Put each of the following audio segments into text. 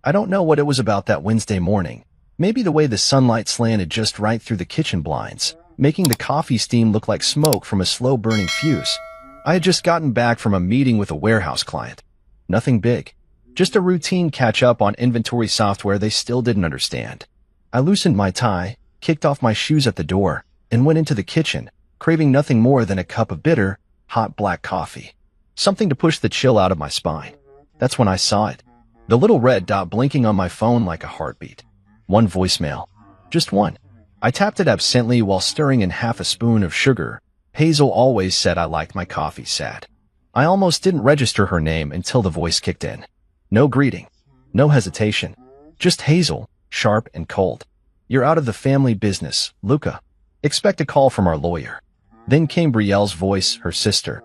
I don't know what it was about that Wednesday morning. Maybe the way the sunlight slanted just right through the kitchen blinds, making the coffee steam look like smoke from a slow-burning fuse. I had just gotten back from a meeting with a warehouse client. Nothing big. Just a routine catch-up on inventory software they still didn't understand. I loosened my tie, kicked off my shoes at the door, and went into the kitchen, craving nothing more than a cup of bitter, hot black coffee. Something to push the chill out of my spine. That's when I saw it. The little red dot blinking on my phone like a heartbeat. One voicemail. Just one. I tapped it absently while stirring in half a spoon of sugar. Hazel always said I liked my coffee sad. I almost didn't register her name until the voice kicked in. No greeting. No hesitation. Just Hazel, sharp and cold. You're out of the family business, Luca. Expect a call from our lawyer. Then came Brielle's voice, her sister.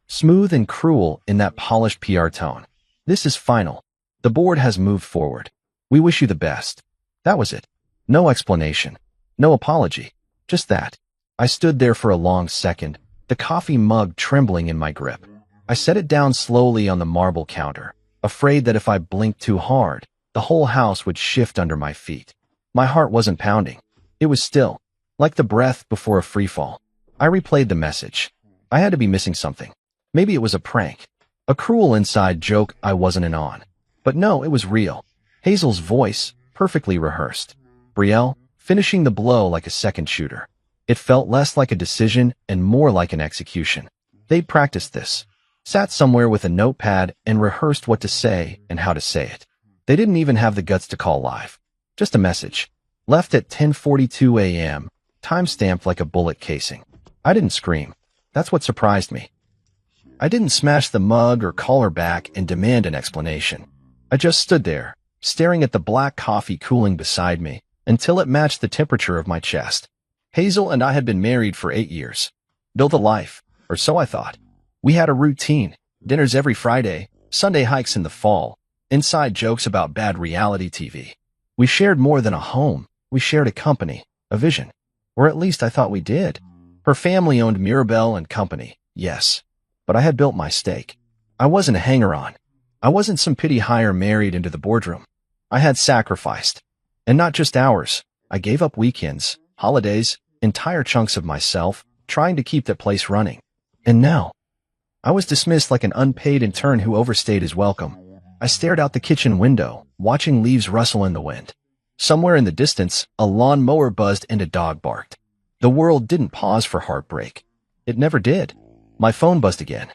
Smooth and cruel in that polished PR tone. This is final. The board has moved forward. We wish you the best. That was it. No explanation. No apology. Just that. I stood there for a long second, the coffee mug trembling in my grip. I set it down slowly on the marble counter, afraid that if I blinked too hard, the whole house would shift under my feet. My heart wasn't pounding. It was still, like the breath before a freefall. I replayed the message. I had to be missing something. Maybe it was a prank. A cruel inside joke I wasn't in on. But no, it was real. Hazel's voice, perfectly rehearsed. Brielle, finishing the blow like a second shooter. It felt less like a decision and more like an execution. They'd practiced this. Sat somewhere with a notepad and rehearsed what to say and how to say it. They didn't even have the guts to call live. Just a message. Left at 10:42 a.m., time-stamped like a bullet casing. I didn't scream. That's what surprised me. I didn't smash the mug or call her back and demand an explanation. I just stood there, staring at the black coffee cooling beside me, until it matched the temperature of my chest. Hazel and I had been married for 8 years. Built a life, or so I thought. We had a routine, dinners every Friday, Sunday hikes in the fall, inside jokes about bad reality TV. We shared more than a home. We shared a company, a vision. Or at least I thought we did. Her family owned Mirabelle and Company, yes. But I had built my stake. I wasn't a hanger-on. I wasn't some pity hire married into the boardroom. I had sacrificed. And not just hours. I gave up weekends, holidays, entire chunks of myself, trying to keep that place running. And now, I was dismissed like an unpaid intern who overstayed his welcome. I stared out the kitchen window, watching leaves rustle in the wind. Somewhere in the distance, a lawnmower buzzed and a dog barked. The world didn't pause for heartbreak. It never did. My phone buzzed again.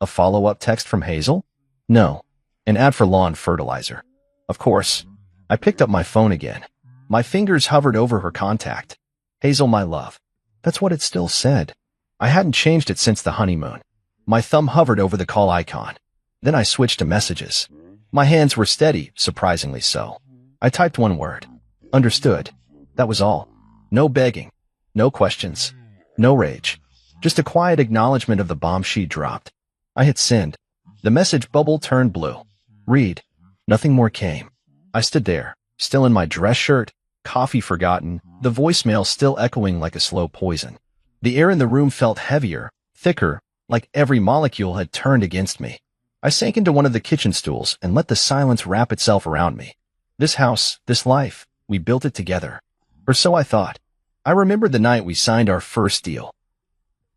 A follow-up text from Hazel? No. An ad for lawn fertilizer. Of course. I picked up my phone again. My fingers hovered over her contact. Hazel, my love. That's what it still said. I hadn't changed it since the honeymoon. My thumb hovered over the call icon. Then I switched to messages. My hands were steady, surprisingly so. I typed one word. Understood. That was all. No begging. No questions. No rage. Just a quiet acknowledgement of the bomb she'd dropped. I hit send. The message bubble turned blue. Read. Nothing more came. I stood there, still in my dress shirt, coffee forgotten, the voicemail still echoing like a slow poison. The air in the room felt heavier, thicker, like every molecule had turned against me. I sank into one of the kitchen stools and let the silence wrap itself around me. This house, this life, we built it together. Or so I thought. I remembered the night we signed our first deal.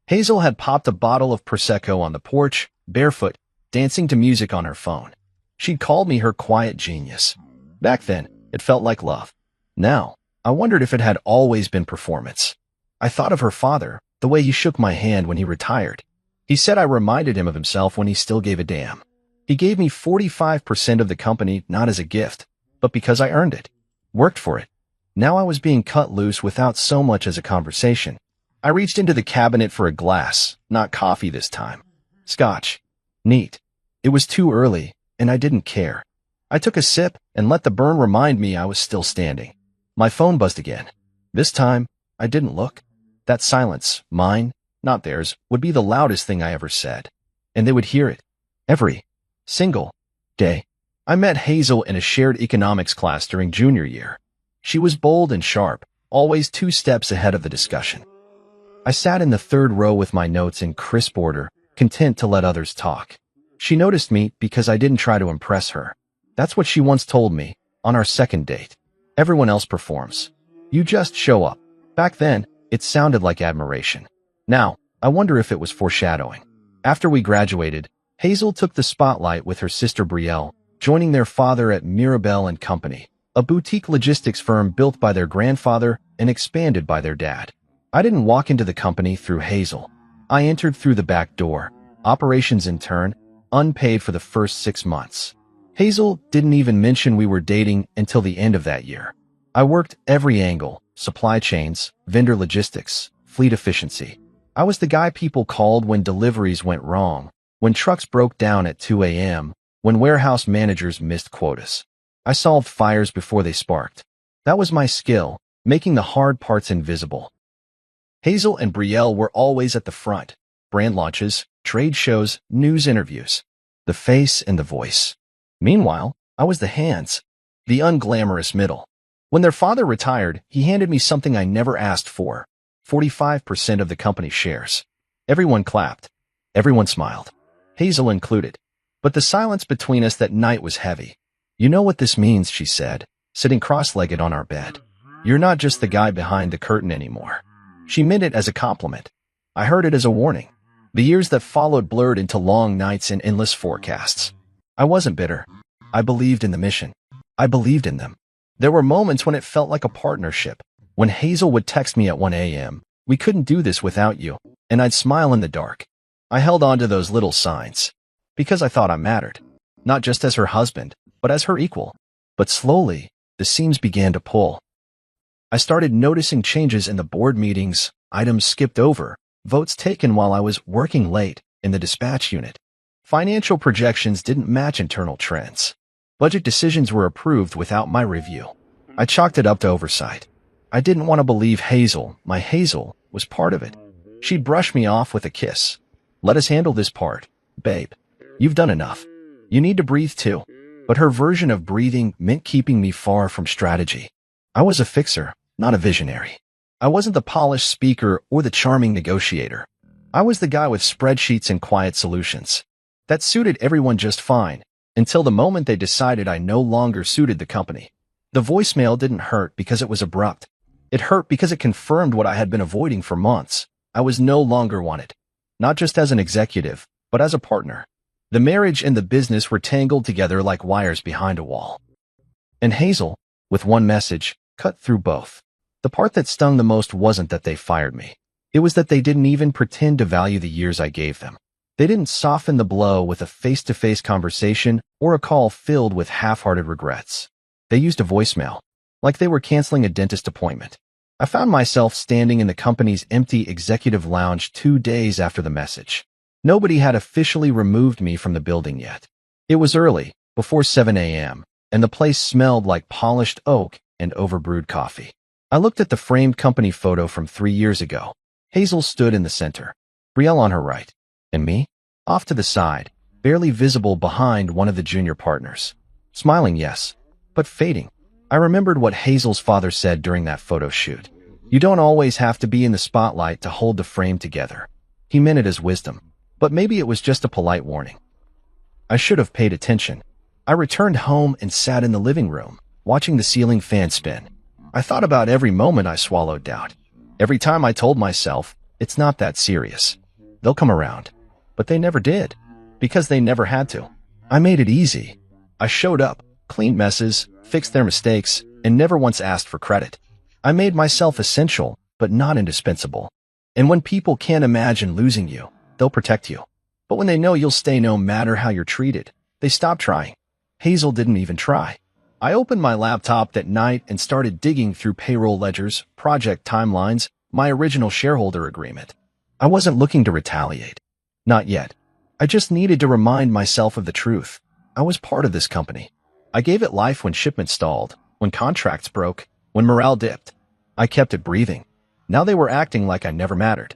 Hazel had popped a bottle of Prosecco on the porch, barefoot, dancing to music on her phone. She'd called me her quiet genius. Back then, it felt like love. Now, I wondered if it had always been performance. I thought of her father, the way he shook my hand when he retired. He said I reminded him of himself when he still gave a damn. He gave me 45% of the company not as a gift, but because I earned it. Worked for it. Now I was being cut loose without so much as a conversation. I reached into the cabinet for a glass, not coffee this time. Scotch. Neat. It was too early, and I didn't care. I took a sip and let the burn remind me I was still standing. My phone buzzed again. This time, I didn't look. That silence, mine, not theirs, would be the loudest thing I ever said. And they would hear it. Every single day. I met Hazel in a shared economics class during junior year. She was bold and sharp, always 2 steps ahead of the discussion. I sat in the third row with my notes in crisp order, content to let others talk. She noticed me because I didn't try to impress her. That's what she once told me on our second date. Everyone else performs. You just show up. Back then, it sounded like admiration. Now, I wonder if it was foreshadowing. After we graduated, Hazel took the spotlight with her sister Brielle, joining their father at Mirabelle and Company, a boutique logistics firm built by their grandfather and expanded by their dad. I didn't walk into the company through Hazel. I entered through the back door, operations intern, unpaid for the first 6 months. Hazel didn't even mention we were dating until the end of that year. I worked every angle: supply chains, vendor logistics, fleet efficiency. I was the guy people called when deliveries went wrong, when trucks broke down at 2 a.m., when warehouse managers missed quotas. I solved fires before they sparked. That was my skill, making the hard parts invisible. Hazel and Brielle were always at the front: brand launches, trade shows, news interviews. The face and the voice. Meanwhile, I was the hands, the unglamorous middle. When their father retired, he handed me something I never asked for: 45% of the company's shares. Everyone clapped. Everyone smiled. Hazel included. But the silence between us that night was heavy. "You know what this means," she said, sitting cross-legged on our bed. "You're not just the guy behind the curtain anymore." She meant it as a compliment. I heard it as a warning. The years that followed blurred into long nights and endless forecasts. I wasn't bitter. I believed in the mission. I believed in them. There were moments when it felt like a partnership. When Hazel would text me at 1 a.m., "We couldn't do this without you," and I'd smile in the dark. I held on to those little signs, because I thought I mattered, not just as her husband, but as her equal. But slowly, the seams began to pull. I started noticing changes in the board meetings, items skipped over, votes taken while I was working late in the dispatch unit. Financial projections didn't match internal trends. Budget decisions were approved without my review. I chalked it up to oversight. I didn't want to believe Hazel, my Hazel, was part of it. She'd brush me off with a kiss. "Let us handle this part, babe. You've done enough. You need to breathe too." But her version of breathing meant keeping me far from strategy. I was a fixer, not a visionary. I wasn't the polished speaker or the charming negotiator. I was the guy with spreadsheets and quiet solutions. That suited everyone just fine, until the moment they decided I no longer suited the company. The voicemail didn't hurt because it was abrupt. It hurt because it confirmed what I had been avoiding for months. I was no longer wanted. Not just as an executive, but as a partner. The marriage and the business were tangled together like wires behind a wall. And Hazel, with one message, cut through both. The part that stung the most wasn't that they fired me. It was that they didn't even pretend to value the years I gave them. They didn't soften the blow with a face-to-face conversation or a call filled with half-hearted regrets. They used a voicemail, like they were canceling a dentist appointment. I found myself standing in the company's empty executive lounge 2 days after the message. Nobody had officially removed me from the building yet. It was early, before 7 a.m., and the place smelled like polished oak and overbrewed coffee. I looked at the framed company photo from 3 years ago. Hazel stood in the center, Brielle on her right, and me, off to the side, barely visible behind one of the junior partners. Smiling, yes, but fading. I remembered what Hazel's father said during that photo shoot. "You don't always have to be in the spotlight to hold the frame together." He meant it as wisdom, but maybe it was just a polite warning. I should have paid attention. I returned home and sat in the living room, watching the ceiling fan spin. I thought about every moment I swallowed doubt. Every time I told myself, "It's not that serious. They'll come around." But they never did, because they never had to. I made it easy. I showed up, cleaned messes, fixed their mistakes, and never once asked for credit. I made myself essential, but not indispensable. And when people can't imagine losing you, they'll protect you. But when they know you'll stay no matter how you're treated, they stop trying. Hazel didn't even try. I opened my laptop that night and started digging through payroll ledgers, project timelines, my original shareholder agreement. I wasn't looking to retaliate. Not yet. I just needed to remind myself of the truth. I was part of this company. I gave it life when shipments stalled, when contracts broke, when morale dipped. I kept it breathing. Now they were acting like I never mattered.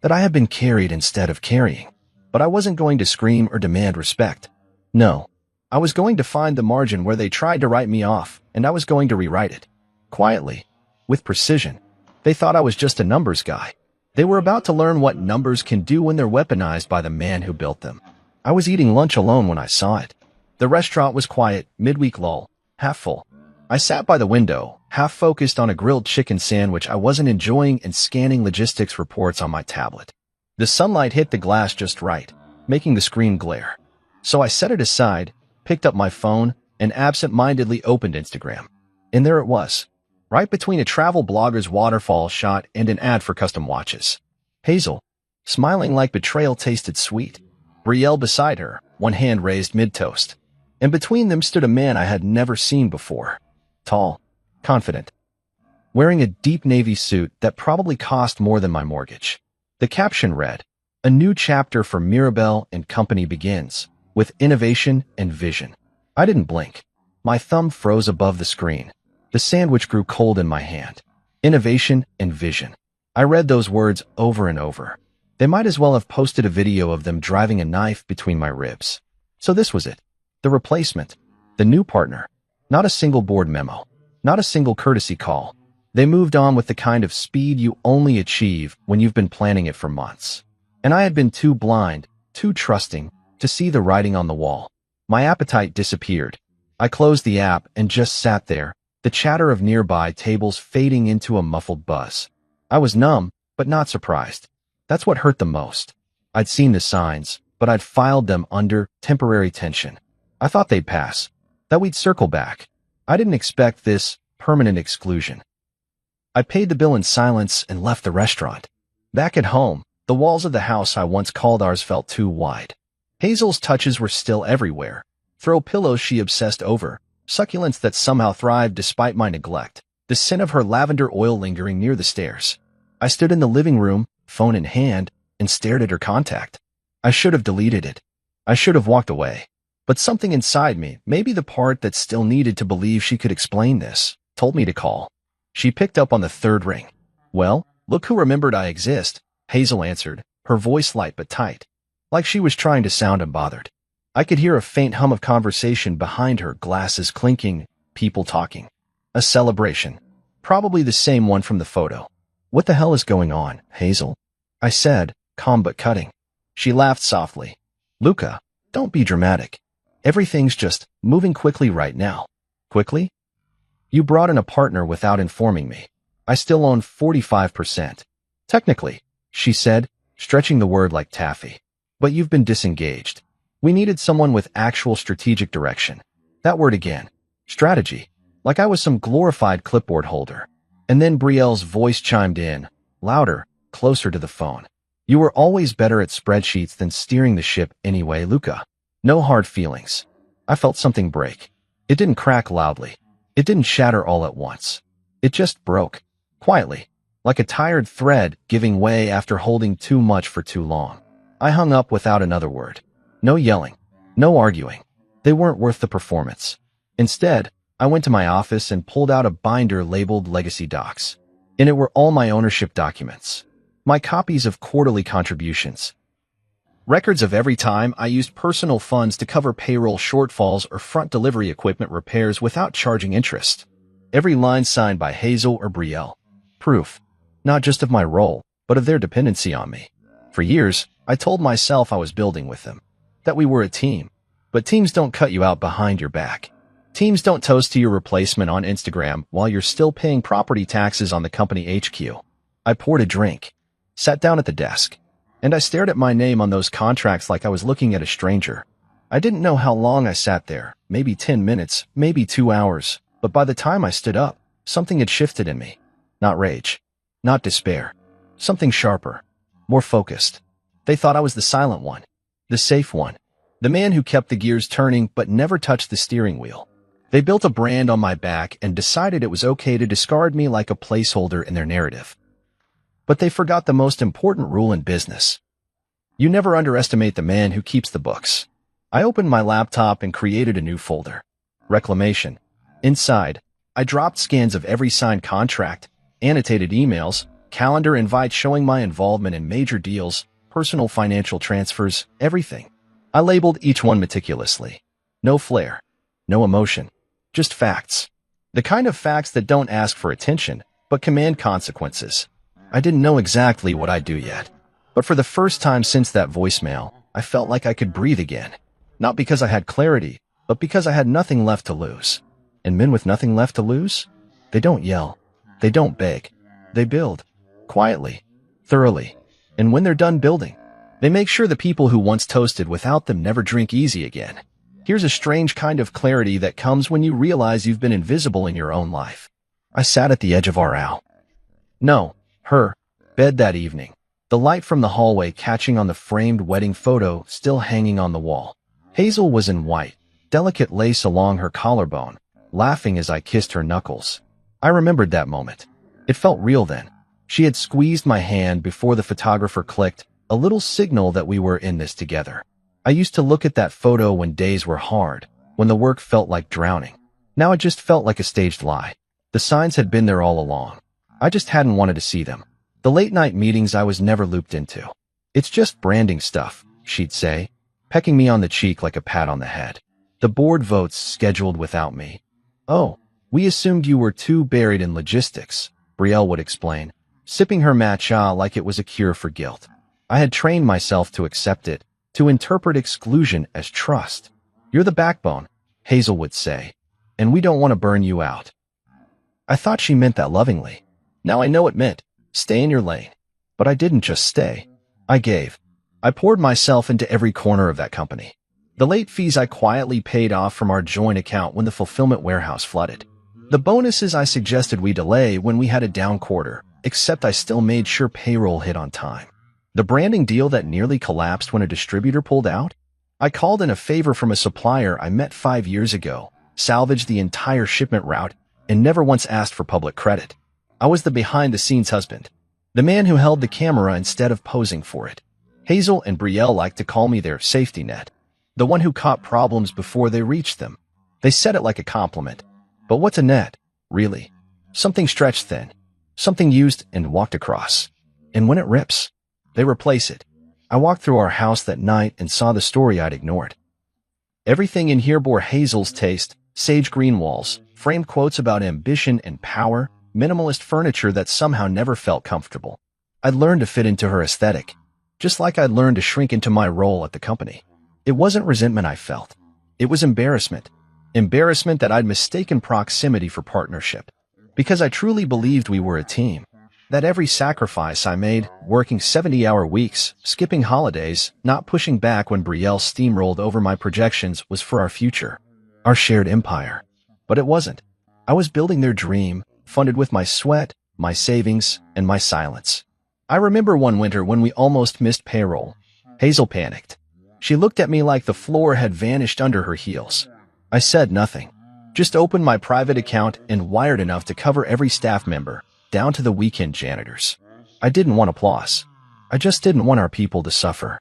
That I had been carried instead of carrying. But I wasn't going to scream or demand respect. No. I was going to find the margin where they tried to write me off, and I was going to rewrite it. Quietly. With precision. They thought I was just a numbers guy. They were about to learn what numbers can do when they're weaponized by the man who built them. I was eating lunch alone when I saw it. The restaurant was quiet, midweek lull, half full. I sat by the window, half focused on a grilled chicken sandwich I wasn't enjoying and scanning logistics reports on my tablet. The sunlight hit the glass just right, making the screen glare. So I set it aside, picked up my phone, and absent-mindedly opened Instagram. And there it was, right between a travel blogger's waterfall shot and an ad for custom watches. Hazel, smiling like betrayal tasted sweet. Brielle beside her, one hand raised mid-toast. And between them stood a man I had never seen before. Tall, confident, wearing a deep navy suit that probably cost more than my mortgage. The caption read, "A new chapter for Mirabelle and Company begins, with innovation and vision." I didn't blink. My thumb froze above the screen. The sandwich grew cold in my hand. Innovation and vision. I read those words over and over. They might as well have posted a video of them driving a knife between my ribs. So this was it. The replacement. The new partner. Not a single board memo. Not a single courtesy call. They moved on with the kind of speed you only achieve when you've been planning it for months. And I had been too blind, too trusting, to see the writing on the wall. My appetite disappeared. I closed the app and just sat there, the chatter of nearby tables fading into a muffled buzz. I was numb, but not surprised. That's what hurt the most. I'd seen the signs, but I'd filed them under temporary tension. I thought they'd pass, that we'd circle back. I didn't expect this permanent exclusion. I paid the bill in silence and left the restaurant. Back at home, the walls of the house I once called ours felt too wide. Hazel's touches were still everywhere. Throw pillows she obsessed over, succulents that somehow thrived despite my neglect, the scent of her lavender oil lingering near the stairs. I stood in the living room, phone in hand, and stared at her contact. I should have deleted it. I should have walked away. But something inside me, maybe the part that still needed to believe she could explain this, told me to call. She picked up on the third ring. "Well, look who remembered I exist," Hazel answered, her voice light but tight, like she was trying to sound unbothered. I could hear a faint hum of conversation behind her, glasses clinking, people talking. A celebration. Probably the same one from the photo. "What the hell is going on, Hazel?" I said, calm but cutting. She laughed softly. "Luca, don't be dramatic. Everything's just moving quickly right now." "Quickly? You brought in a partner without informing me. I still own 45%. Technically," she said, stretching the word like taffy. "But you've been disengaged. We needed someone with actual strategic direction." That word again. Strategy. Like I was some glorified clipboard holder. And then Brielle's voice chimed in, louder, closer to the phone. "You were always better at spreadsheets than steering the ship anyway, Luca. No hard feelings." I felt something break. It didn't crack loudly. It didn't shatter all at once. It just broke. Quietly. Like a tired thread giving way after holding too much for too long. I hung up without another word. No yelling. No arguing. They weren't worth the performance. Instead, I went to my office and pulled out a binder labeled Legacy Docs. In it were all my ownership documents. My copies of quarterly contributions. Records of every time I used personal funds to cover payroll shortfalls or front delivery equipment repairs without charging interest. Every line signed by Hazel or Brielle. Proof, not just of my role, but of their dependency on me. For years, I told myself I was building with them, that we were a team. But teams don't cut you out behind your back. Teams don't toast to your replacement on Instagram while you're still paying property taxes on the company HQ. I poured a drink, sat down at the desk, and I stared at my name on those contracts like I was looking at a stranger. I didn't know how long I sat there, maybe 10 minutes, maybe 2 hours, but by the time I stood up, something had shifted in me. Not rage, not despair, something sharper, more focused. They thought I was the silent one, the safe one, the man who kept the gears turning but never touched the steering wheel. They built a brand on my back and decided it was okay to discard me like a placeholder in their narrative. But they forgot the most important rule in business. You never underestimate the man who keeps the books. I opened my laptop and created a new folder. Reclamation. Inside, I dropped scans of every signed contract, annotated emails, calendar invites showing my involvement in major deals, personal financial transfers, everything. I labeled each one meticulously. No flair, no emotion, just facts. The kind of facts that don't ask for attention, but command consequences. I didn't know exactly what I'd do yet, but for the first time since that voicemail, I felt like I could breathe again. Not because I had clarity, but because I had nothing left to lose. And men with nothing left to lose? They don't yell. They don't beg. They build. Quietly. Thoroughly. And when they're done building, they make sure the people who once toasted without them never drink easy again. Here's a strange kind of clarity that comes when you realize you've been invisible in your own life. I sat at the edge of her bed that evening, the light from the hallway catching on the framed wedding photo still hanging on the wall. Hazel was in white, delicate lace along her collarbone, laughing as I kissed her knuckles. I remembered that moment. It felt real then. She had squeezed my hand before the photographer clicked, a little signal that we were in this together. I used to look at that photo when days were hard, when the work felt like drowning. Now it just felt like a staged lie. The signs had been there all along. I just hadn't wanted to see them. The late-night meetings I was never looped into. It's just branding stuff, she'd say, pecking me on the cheek like a pat on the head. The board votes scheduled without me. Oh, we assumed you were too buried in logistics, Brielle would explain, sipping her matcha like it was a cure for guilt. I had trained myself to accept it, to interpret exclusion as trust. You're the backbone, Hazel would say, and we don't want to burn you out. I thought she meant that lovingly. Now I know it meant, stay in your lane. But I didn't just stay. I gave. I poured myself into every corner of that company. The late fees I quietly paid off from our joint account when the fulfillment warehouse flooded. The bonuses I suggested we delay when we had a down quarter, except I still made sure payroll hit on time. The branding deal that nearly collapsed when a distributor pulled out? I called in a favor from a supplier I met 5 years ago, salvaged the entire shipment route, and never once asked for public credit. I was the behind-the-scenes husband, the man who held the camera instead of posing for it. Hazel and Brielle liked to call me their safety net, the one who caught problems before they reached them. They said it like a compliment. But what's a net, really? Something stretched thin, something used and walked across. And when it rips, they replace it. I walked through our house that night and saw the story I'd ignored. Everything in here bore Hazel's taste: sage green walls, framed quotes about ambition and power, minimalist furniture that somehow never felt comfortable. I'd learned to fit into her aesthetic, just like I'd learned to shrink into my role at the company. It wasn't resentment I felt. It was embarrassment. Embarrassment that I'd mistaken proximity for partnership. Because I truly believed we were a team. That every sacrifice I made, working 70-hour weeks, skipping holidays, not pushing back when Brielle steamrolled over my projections, was for our future. Our shared empire. But it wasn't. I was building their dream, funded with my sweat, my savings, and my silence. I remember one winter when we almost missed payroll. Hazel panicked. She looked at me like the floor had vanished under her heels. I said nothing. Just opened my private account and wired enough to cover every staff member, down to the weekend janitors. I didn't want applause. I just didn't want our people to suffer.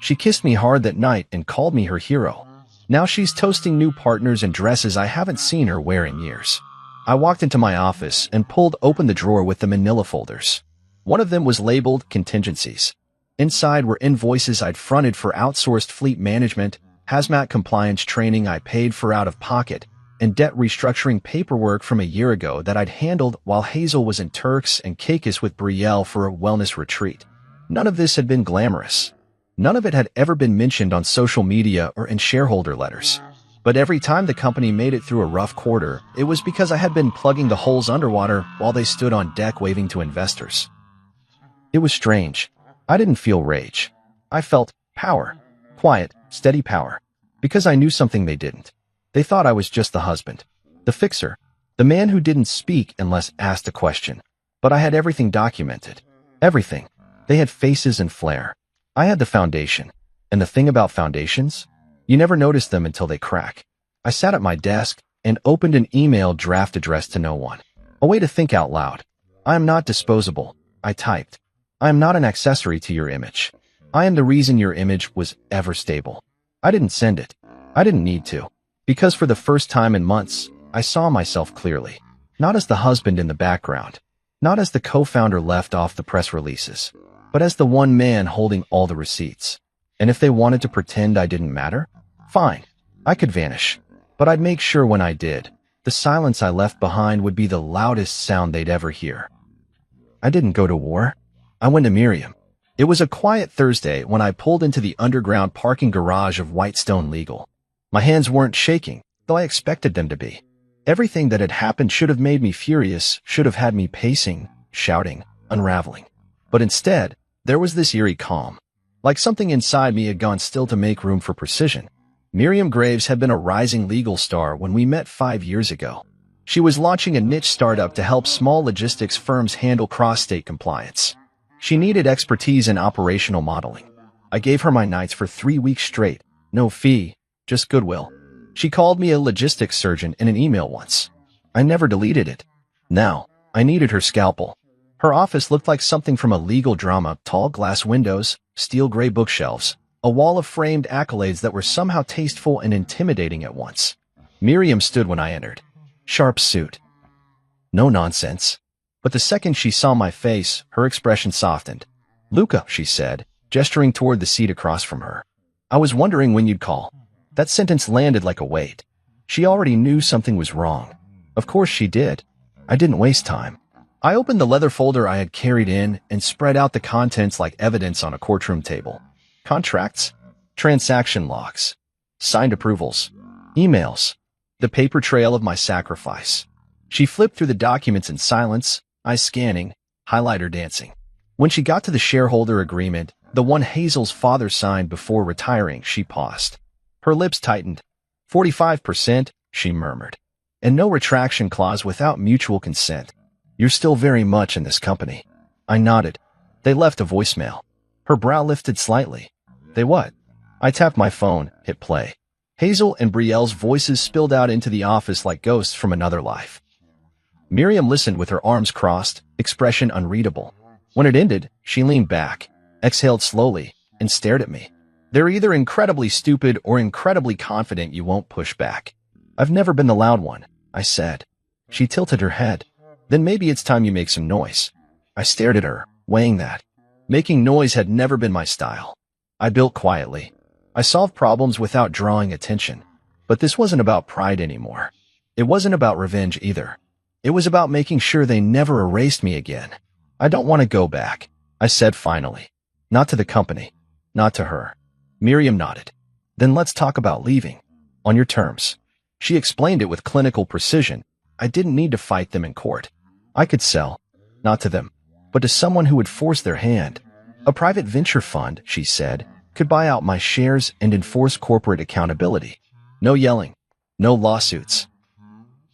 She kissed me hard that night and called me her hero. Now she's toasting new partners in dresses I haven't seen her wear in years. I walked into my office and pulled open the drawer with the manila folders. One of them was labeled contingencies. Inside were invoices I'd fronted for outsourced fleet management, hazmat compliance training I paid for out of pocket, and debt restructuring paperwork from a year ago that I'd handled while Hazel was in Turks and Caicos with Brielle for a wellness retreat. None of this had been glamorous. None of it had ever been mentioned on social media or in shareholder letters. But every time the company made it through a rough quarter, it was because I had been plugging the holes underwater while they stood on deck waving to investors. It was strange. I didn't feel rage. I felt power. Quiet, steady power. Because I knew something they didn't. They thought I was just the husband, the fixer, the man who didn't speak unless asked a question. But I had everything documented. Everything. They had faces and flair. I had the foundation. And the thing about foundations? You never notice them until they crack. I sat at my desk and opened an email draft addressed to no one. A way to think out loud. I am not disposable, I typed. I am not an accessory to your image. I am the reason your image was ever stable. I didn't send it. I didn't need to. Because for the first time in months, I saw myself clearly. Not as the husband in the background. Not as the co-founder left off the press releases. But as the one man holding all the receipts. And if they wanted to pretend I didn't matter, fine. I could vanish. But I'd make sure when I did, the silence I left behind would be the loudest sound they'd ever hear. I didn't go to war. I went to Miriam. It was a quiet Thursday when I pulled into the underground parking garage of Whitestone Legal. My hands weren't shaking, though I expected them to be. Everything that had happened should have made me furious, should have had me pacing, shouting, unraveling. But instead, there was this eerie calm. Like something inside me had gone still to make room for precision. Miriam Graves had been a rising legal star when we met 5 years ago. She was launching a niche startup to help small logistics firms handle cross-state compliance. She needed expertise in operational modeling. I gave her my nights for 3 weeks straight. No fee, just goodwill. She called me a logistics surgeon in an email once. I never deleted it. Now, I needed her scalpel. Her office looked like something from a legal drama: tall glass windows, steel gray bookshelves, a wall of framed accolades that were somehow tasteful and intimidating at once. Miriam stood when I entered. Sharp suit. No nonsense. But the second she saw my face, her expression softened. "Luca," she said, gesturing toward the seat across from her. "I was wondering when you'd call." That sentence landed like a weight. She already knew something was wrong. Of course she did. I didn't waste time. I opened the leather folder I had carried in and spread out the contents like evidence on a courtroom table. Contracts, transaction logs, signed approvals, emails, the paper trail of my sacrifice. She flipped through the documents in silence, eyes scanning, highlighter dancing. When she got to the shareholder agreement, the one Hazel's father signed before retiring, she paused. Her lips tightened. 45%, she murmured. And no retraction clause without mutual consent. "You're still very much in this company." I nodded. They left a voicemail. Her brow lifted slightly. "They what?" I tapped my phone, hit play. Hazel and Brielle's voices spilled out into the office like ghosts from another life. Miriam listened with her arms crossed, expression unreadable. When it ended, she leaned back, exhaled slowly, and stared at me. "They're either incredibly stupid or incredibly confident you won't push back." "I've never been the loud one," I said. She tilted her head. "Then maybe it's time you make some noise." I stared at her, weighing that. Making noise had never been my style. I built quietly. I solved problems without drawing attention. But this wasn't about pride anymore. It wasn't about revenge either. It was about making sure they never erased me again. "I don't want to go back," I said finally. "Not to the company. Not to her." Miriam nodded. "Then let's talk about leaving. On your terms." She explained it with clinical precision. I didn't need to fight them in court. I could sell, not to them, but to someone who would force their hand. A private venture fund, she said, could buy out my shares and enforce corporate accountability. No yelling, no lawsuits.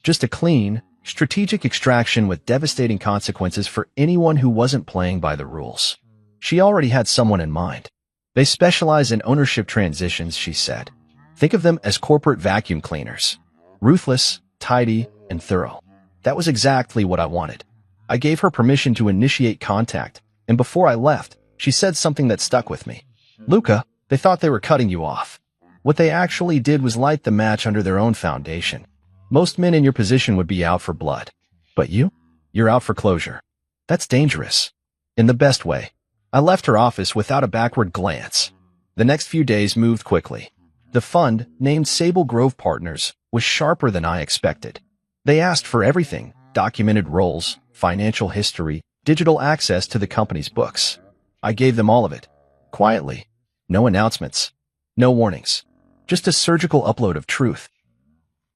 Just a clean, strategic extraction with devastating consequences for anyone who wasn't playing by the rules. She already had someone in mind. "They specialize in ownership transitions," she said. "Think of them as corporate vacuum cleaners. Ruthless, tidy, and thorough." That was exactly what I wanted. I gave her permission to initiate contact, and before I left, she said something that stuck with me. "Luca, they thought they were cutting you off. What they actually did was light the match under their own foundation. Most men in your position would be out for blood. But you? You're out for closure. That's dangerous. In the best way." I left her office without a backward glance. The next few days moved quickly. The fund, named Sable Grove Partners, was sharper than I expected. They asked for everything: documented roles, financial history, digital access to the company's books. I gave them all of it. Quietly. No announcements. No warnings. Just a surgical upload of truth.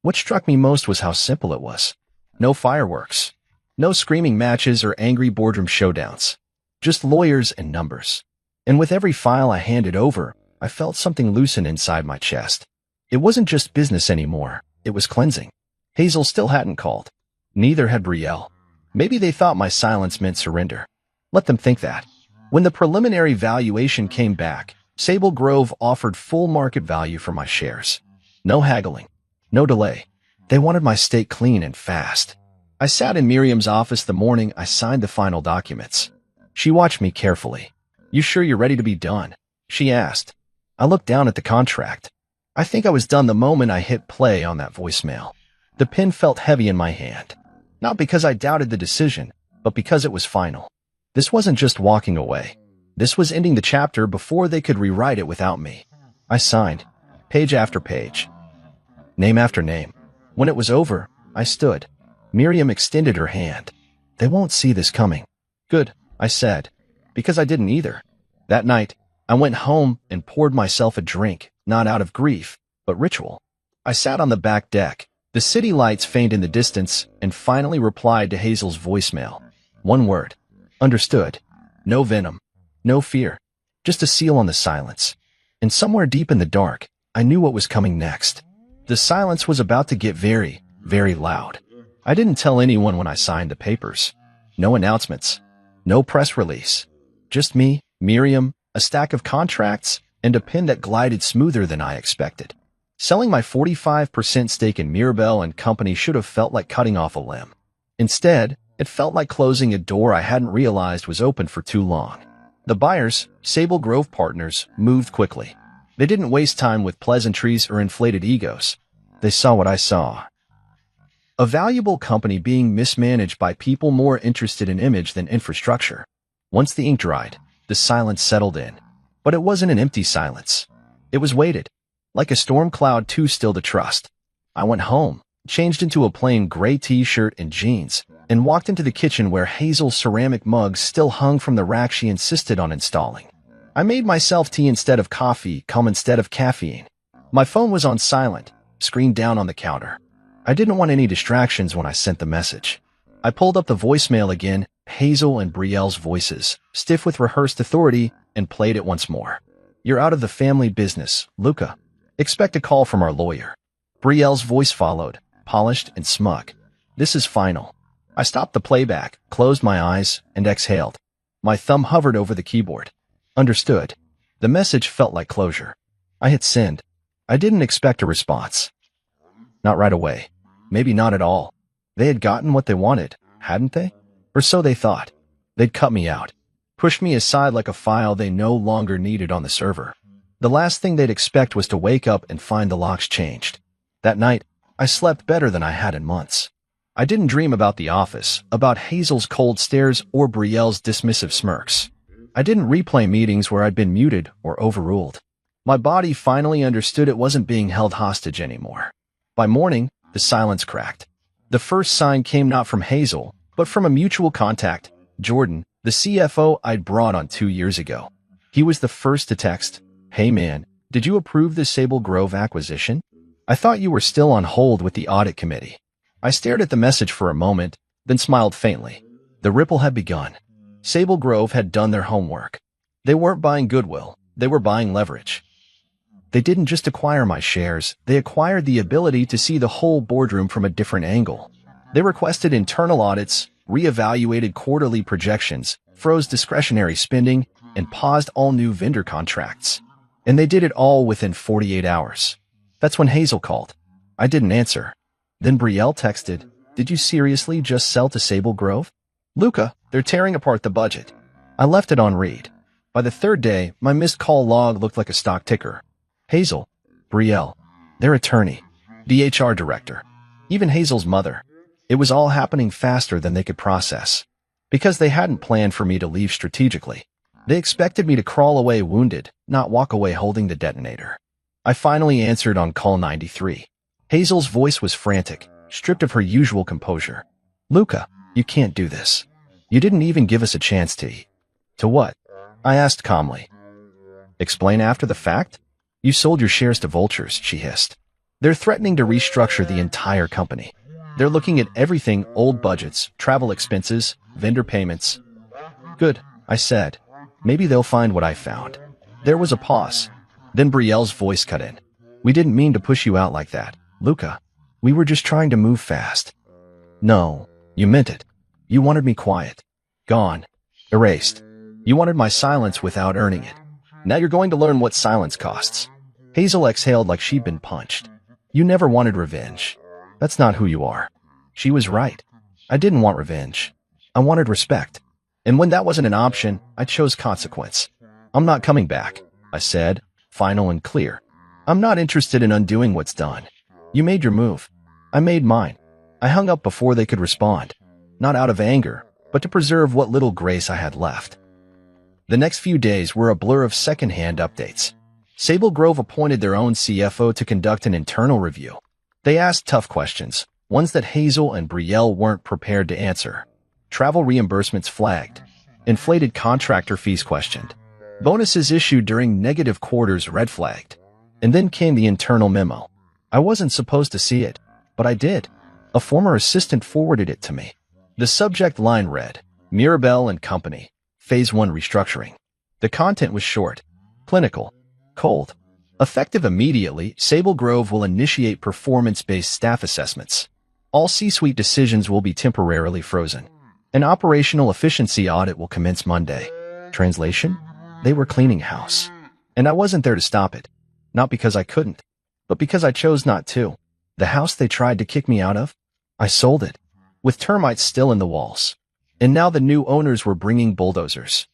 What struck me most was how simple it was. No fireworks. No screaming matches or angry boardroom showdowns. Just lawyers and numbers. And with every file I handed over, I felt something loosen inside my chest. It wasn't just business anymore. It was cleansing. Hazel still hadn't called. Neither had Brielle. Maybe they thought my silence meant surrender. Let them think that. When the preliminary valuation came back, Sable Grove offered full market value for my shares. No haggling. No delay. They wanted my stake clean and fast. I sat in Miriam's office the morning I signed the final documents. She watched me carefully. "You sure you're ready to be done?" she asked. I looked down at the contract. I think I was done the moment I hit play on that voicemail. The pen felt heavy in my hand. Not because I doubted the decision, but because it was final. This wasn't just walking away. This was ending the chapter before they could rewrite it without me. I signed, page after page, name after name. When it was over, I stood. Miriam extended her hand. "They won't see this coming." "Good," I said, because I didn't either. That night, I went home and poured myself a drink, not out of grief, but ritual. I sat on the back deck. The city lights faint in the distance and finally replied to Hazel's voicemail. One word. Understood. No venom. No fear. Just a seal on the silence. And somewhere deep in the dark, I knew what was coming next. The silence was about to get very, very loud. I didn't tell anyone when I signed the papers. No announcements. No press release. Just me, Miriam, a stack of contracts, and a pen that glided smoother than I expected. Selling my 45% stake in Mirabelle and Company should have felt like cutting off a limb. Instead, it felt like closing a door I hadn't realized was open for too long. The buyers, Sable Grove Partners, moved quickly. They didn't waste time with pleasantries or inflated egos. They saw what I saw. A valuable company being mismanaged by people more interested in image than infrastructure. Once the ink dried, the silence settled in. But it wasn't an empty silence. It was weighted, like a storm cloud too still to trust. I went home, changed into a plain gray t-shirt and jeans, and walked into the kitchen where Hazel's ceramic mugs still hung from the rack she insisted on installing. I made myself tea instead of coffee, cum instead of caffeine. My phone was on silent, screen down on the counter. I didn't want any distractions when I sent the message. I pulled up the voicemail again, Hazel and Brielle's voices, stiff with rehearsed authority, and played it once more. You're out of the family business, Luca. Expect a call from our lawyer. Brielle's voice followed, polished and smug. This is final. I stopped the playback, closed my eyes, and exhaled. My thumb hovered over the keyboard. Understood. The message felt like closure. I had sinned. I didn't expect a response. Not right away. Maybe not at all. They had gotten what they wanted, hadn't they? Or so they thought. They'd cut me out, pushed me aside like a file they no longer needed on the server. The last thing they'd expect was to wake up and find the locks changed. That night, I slept better than I had in months. I didn't dream about the office, about Hazel's cold stares or Brielle's dismissive smirks. I didn't replay meetings where I'd been muted or overruled. My body finally understood it wasn't being held hostage anymore. By morning, the silence cracked. The first sign came not from Hazel, but from a mutual contact, Jordan, the CFO I'd brought on 2 years ago. He was the first to text, "Hey man, did you approve the Sable Grove acquisition? I thought you were still on hold with the audit committee." I stared at the message for a moment, then smiled faintly. The ripple had begun. Sable Grove had done their homework. They weren't buying goodwill, they were buying leverage. They didn't just acquire my shares, they acquired the ability to see the whole boardroom from a different angle. They requested internal audits, reevaluated quarterly projections, froze discretionary spending, and paused all new vendor contracts. And they did it all within 48 hours. That's when Hazel called. I didn't answer. Then Brielle texted, "Did you seriously just sell to Sable Grove? Luca, they're tearing apart the budget." I left it on read. By the third day, my missed call log looked like a stock ticker. Hazel, Brielle, their attorney, the HR director, even Hazel's mother. It was all happening faster than they could process. Because they hadn't planned for me to leave strategically. They expected me to crawl away wounded, not walk away holding the detonator. I finally answered on call 93. Hazel's voice was frantic, stripped of her usual composure. "Luca, you can't do this. You didn't even give us a chance to eat." "To what?" I asked calmly. "Explain after the fact? You sold your shares to vultures," she hissed. "They're threatening to restructure the entire company. They're looking at everything, old budgets, travel expenses, vendor payments." "Good," I said. "Maybe they'll find what I found." There was a pause. Then Brielle's voice cut in. "We didn't mean to push you out like that, Luca. We were just trying to move fast." "No, you meant it. You wanted me quiet. Gone. Erased. You wanted my silence without earning it. Now you're going to learn what silence costs." Hazel exhaled like she'd been punched. "You never wanted revenge. That's not who you are." She was right. I didn't want revenge. I wanted respect. And when that wasn't an option, I chose consequence. "I'm not coming back," I said, final and clear. "I'm not interested in undoing what's done. You made your move. I made mine." I hung up before they could respond. Not out of anger, but to preserve what little grace I had left. The next few days were a blur of second-hand updates. Sable Grove appointed their own CFO to conduct an internal review. They asked tough questions, ones that Hazel and Brielle weren't prepared to answer. Travel reimbursements flagged. Inflated contractor fees questioned. Bonuses issued during negative quarters red flagged. And then came the internal memo. I wasn't supposed to see it, but I did. A former assistant forwarded it to me. The subject line read, Mirabelle and Company, Phase 1 Restructuring. The content was short, clinical, cold. Effective immediately, Sable Grove will initiate performance-based staff assessments. All C-suite decisions will be temporarily frozen. An operational efficiency audit will commence Monday. Translation? They were cleaning house. And I wasn't there to stop it. Not because I couldn't, but because I chose not to. The house they tried to kick me out of? I sold it, with termites still in the walls. And now the new owners were bringing bulldozers.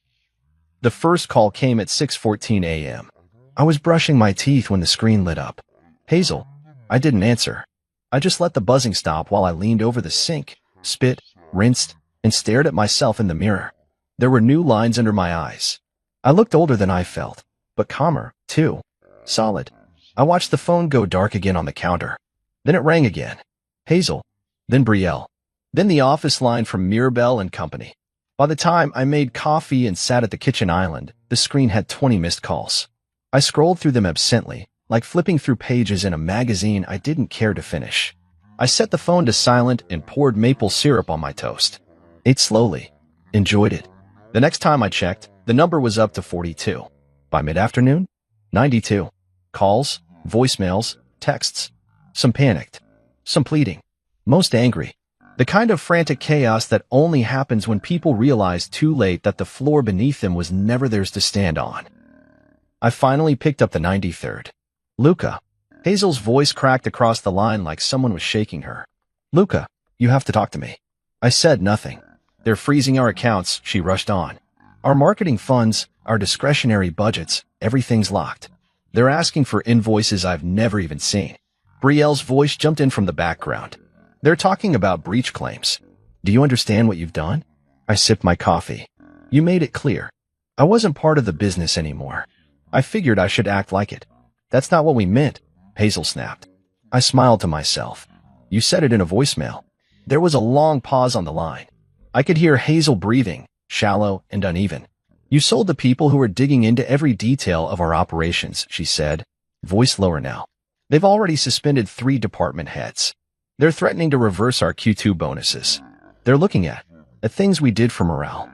The first call came at 6:14 a.m. I was brushing my teeth when the screen lit up. Hazel. I didn't answer. I just let the buzzing stop while I leaned over the sink, spit, rinsed, and stared at myself in the mirror. There were new lines under my eyes. I looked older than I felt, but calmer, too. Solid. I watched the phone go dark again on the counter. Then it rang again. Hazel. Then Brielle. Then the office line from Mirabelle and Company. By the time I made coffee and sat at the kitchen island, the screen had 20 missed calls. I scrolled through them absently, like flipping through pages in a magazine I didn't care to finish. I set the phone to silent and poured maple syrup on my toast. Ate slowly. Enjoyed it. The next time I checked, the number was up to 42. By mid-afternoon, 92. Calls, voicemails, texts. Some panicked. Some pleading. Most angry. The kind of frantic chaos that only happens when people realize too late that the floor beneath them was never theirs to stand on. I finally picked up the 93rd. Luca. Hazel's voice cracked across the line like someone was shaking her. Luca, you have to talk to me. I said nothing. They're freezing our accounts, she rushed on. Our marketing funds, our discretionary budgets, everything's locked. They're asking for invoices I've never even seen. Brielle's voice jumped in from the background. They're talking about breach claims. Do you understand what you've done? I sipped my coffee. You made it clear. I wasn't part of the business anymore. I figured I should act like it. That's not what we meant, Hazel snapped. I smiled to myself. You said it in a voicemail. There was a long pause on the line. I could hear Hazel breathing, shallow and uneven. You sold to people who were digging into every detail of our operations, she said, voice lower now. They've already suspended 3 department heads. They're threatening to reverse our Q2 bonuses. They're looking at things we did for morale.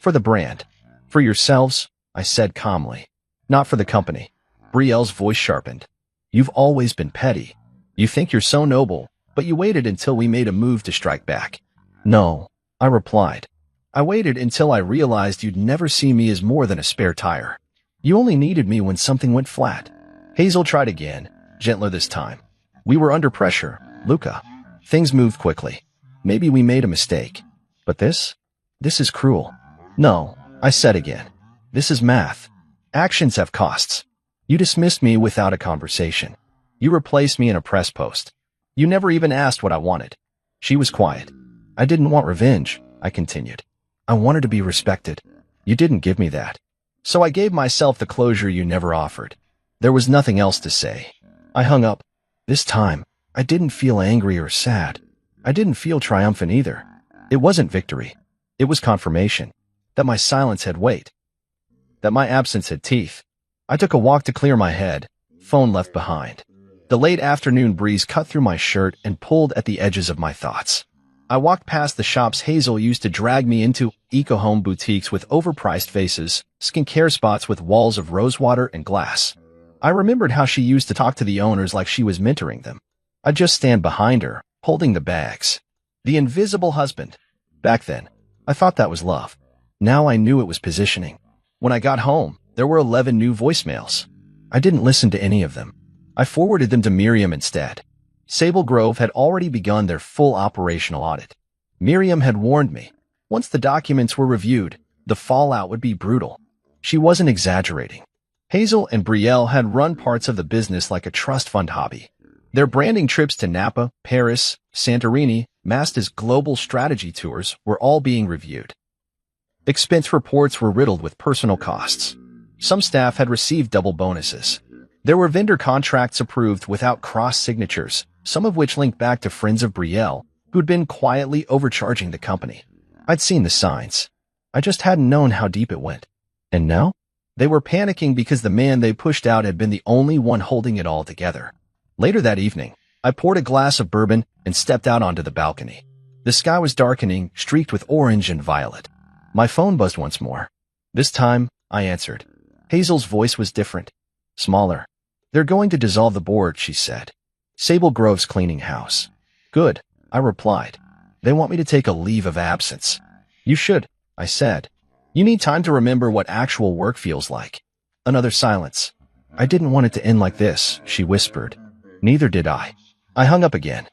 For the brand. For yourselves, I said calmly. Not for the company. Brielle's voice sharpened. You've always been petty. You think you're so noble, but you waited until we made a move to strike back. No, I replied. I waited until I realized you'd never see me as more than a spare tire. You only needed me when something went flat. Hazel tried again, gentler this time. We were under pressure, Luca. Things moved quickly. Maybe we made a mistake. But this is cruel. No, I said again. This is math. Actions have costs. You dismissed me without a conversation. You replaced me in a press post. You never even asked what I wanted. She was quiet. I didn't want revenge, I continued. I wanted to be respected. You didn't give me that. So I gave myself the closure you never offered. There was nothing else to say. I hung up. This time, I didn't feel angry or sad. I didn't feel triumphant either. It wasn't victory. It was confirmation. That my silence had weight. That my absence had teeth. I took a walk to clear my head, phone left behind. The late afternoon breeze cut through my shirt and pulled at the edges of my thoughts. I walked past the shops Hazel used to drag me into, eco-home boutiques with overpriced vases, skincare spots with walls of rosewater and glass. I remembered how she used to talk to the owners like she was mentoring them. I'd just stand behind her, holding the bags. The invisible husband. Back then, I thought that was love. Now I knew it was positioning. When I got home, there were 11 new voicemails. I didn't listen to any of them. I forwarded them to Miriam instead. Sable Grove had already begun their full operational audit. Miriam had warned me. Once the documents were reviewed, the fallout would be brutal. She wasn't exaggerating. Hazel and Brielle had run parts of the business like a trust fund hobby. Their branding trips to Napa, Paris, Santorini, masked as global strategy tours were all being reviewed. Expense reports were riddled with personal costs. Some staff had received double bonuses. There were vendor contracts approved without cross-signatures, some of which linked back to friends of Brielle, who'd been quietly overcharging the company. I'd seen the signs. I just hadn't known how deep it went. And now? They were panicking because the man they pushed out had been the only one holding it all together. Later that evening, I poured a glass of bourbon and stepped out onto the balcony. The sky was darkening, streaked with orange and violet. My phone buzzed once more. This time, I answered. Hazel's voice was different, smaller. They're going to dissolve the board, she said. Sable Grove's cleaning house. Good, I replied. They want me to take a leave of absence. You should, I said. You need time to remember what actual work feels like. Another silence. I didn't want it to end like this, she whispered. Neither did I. I hung up again.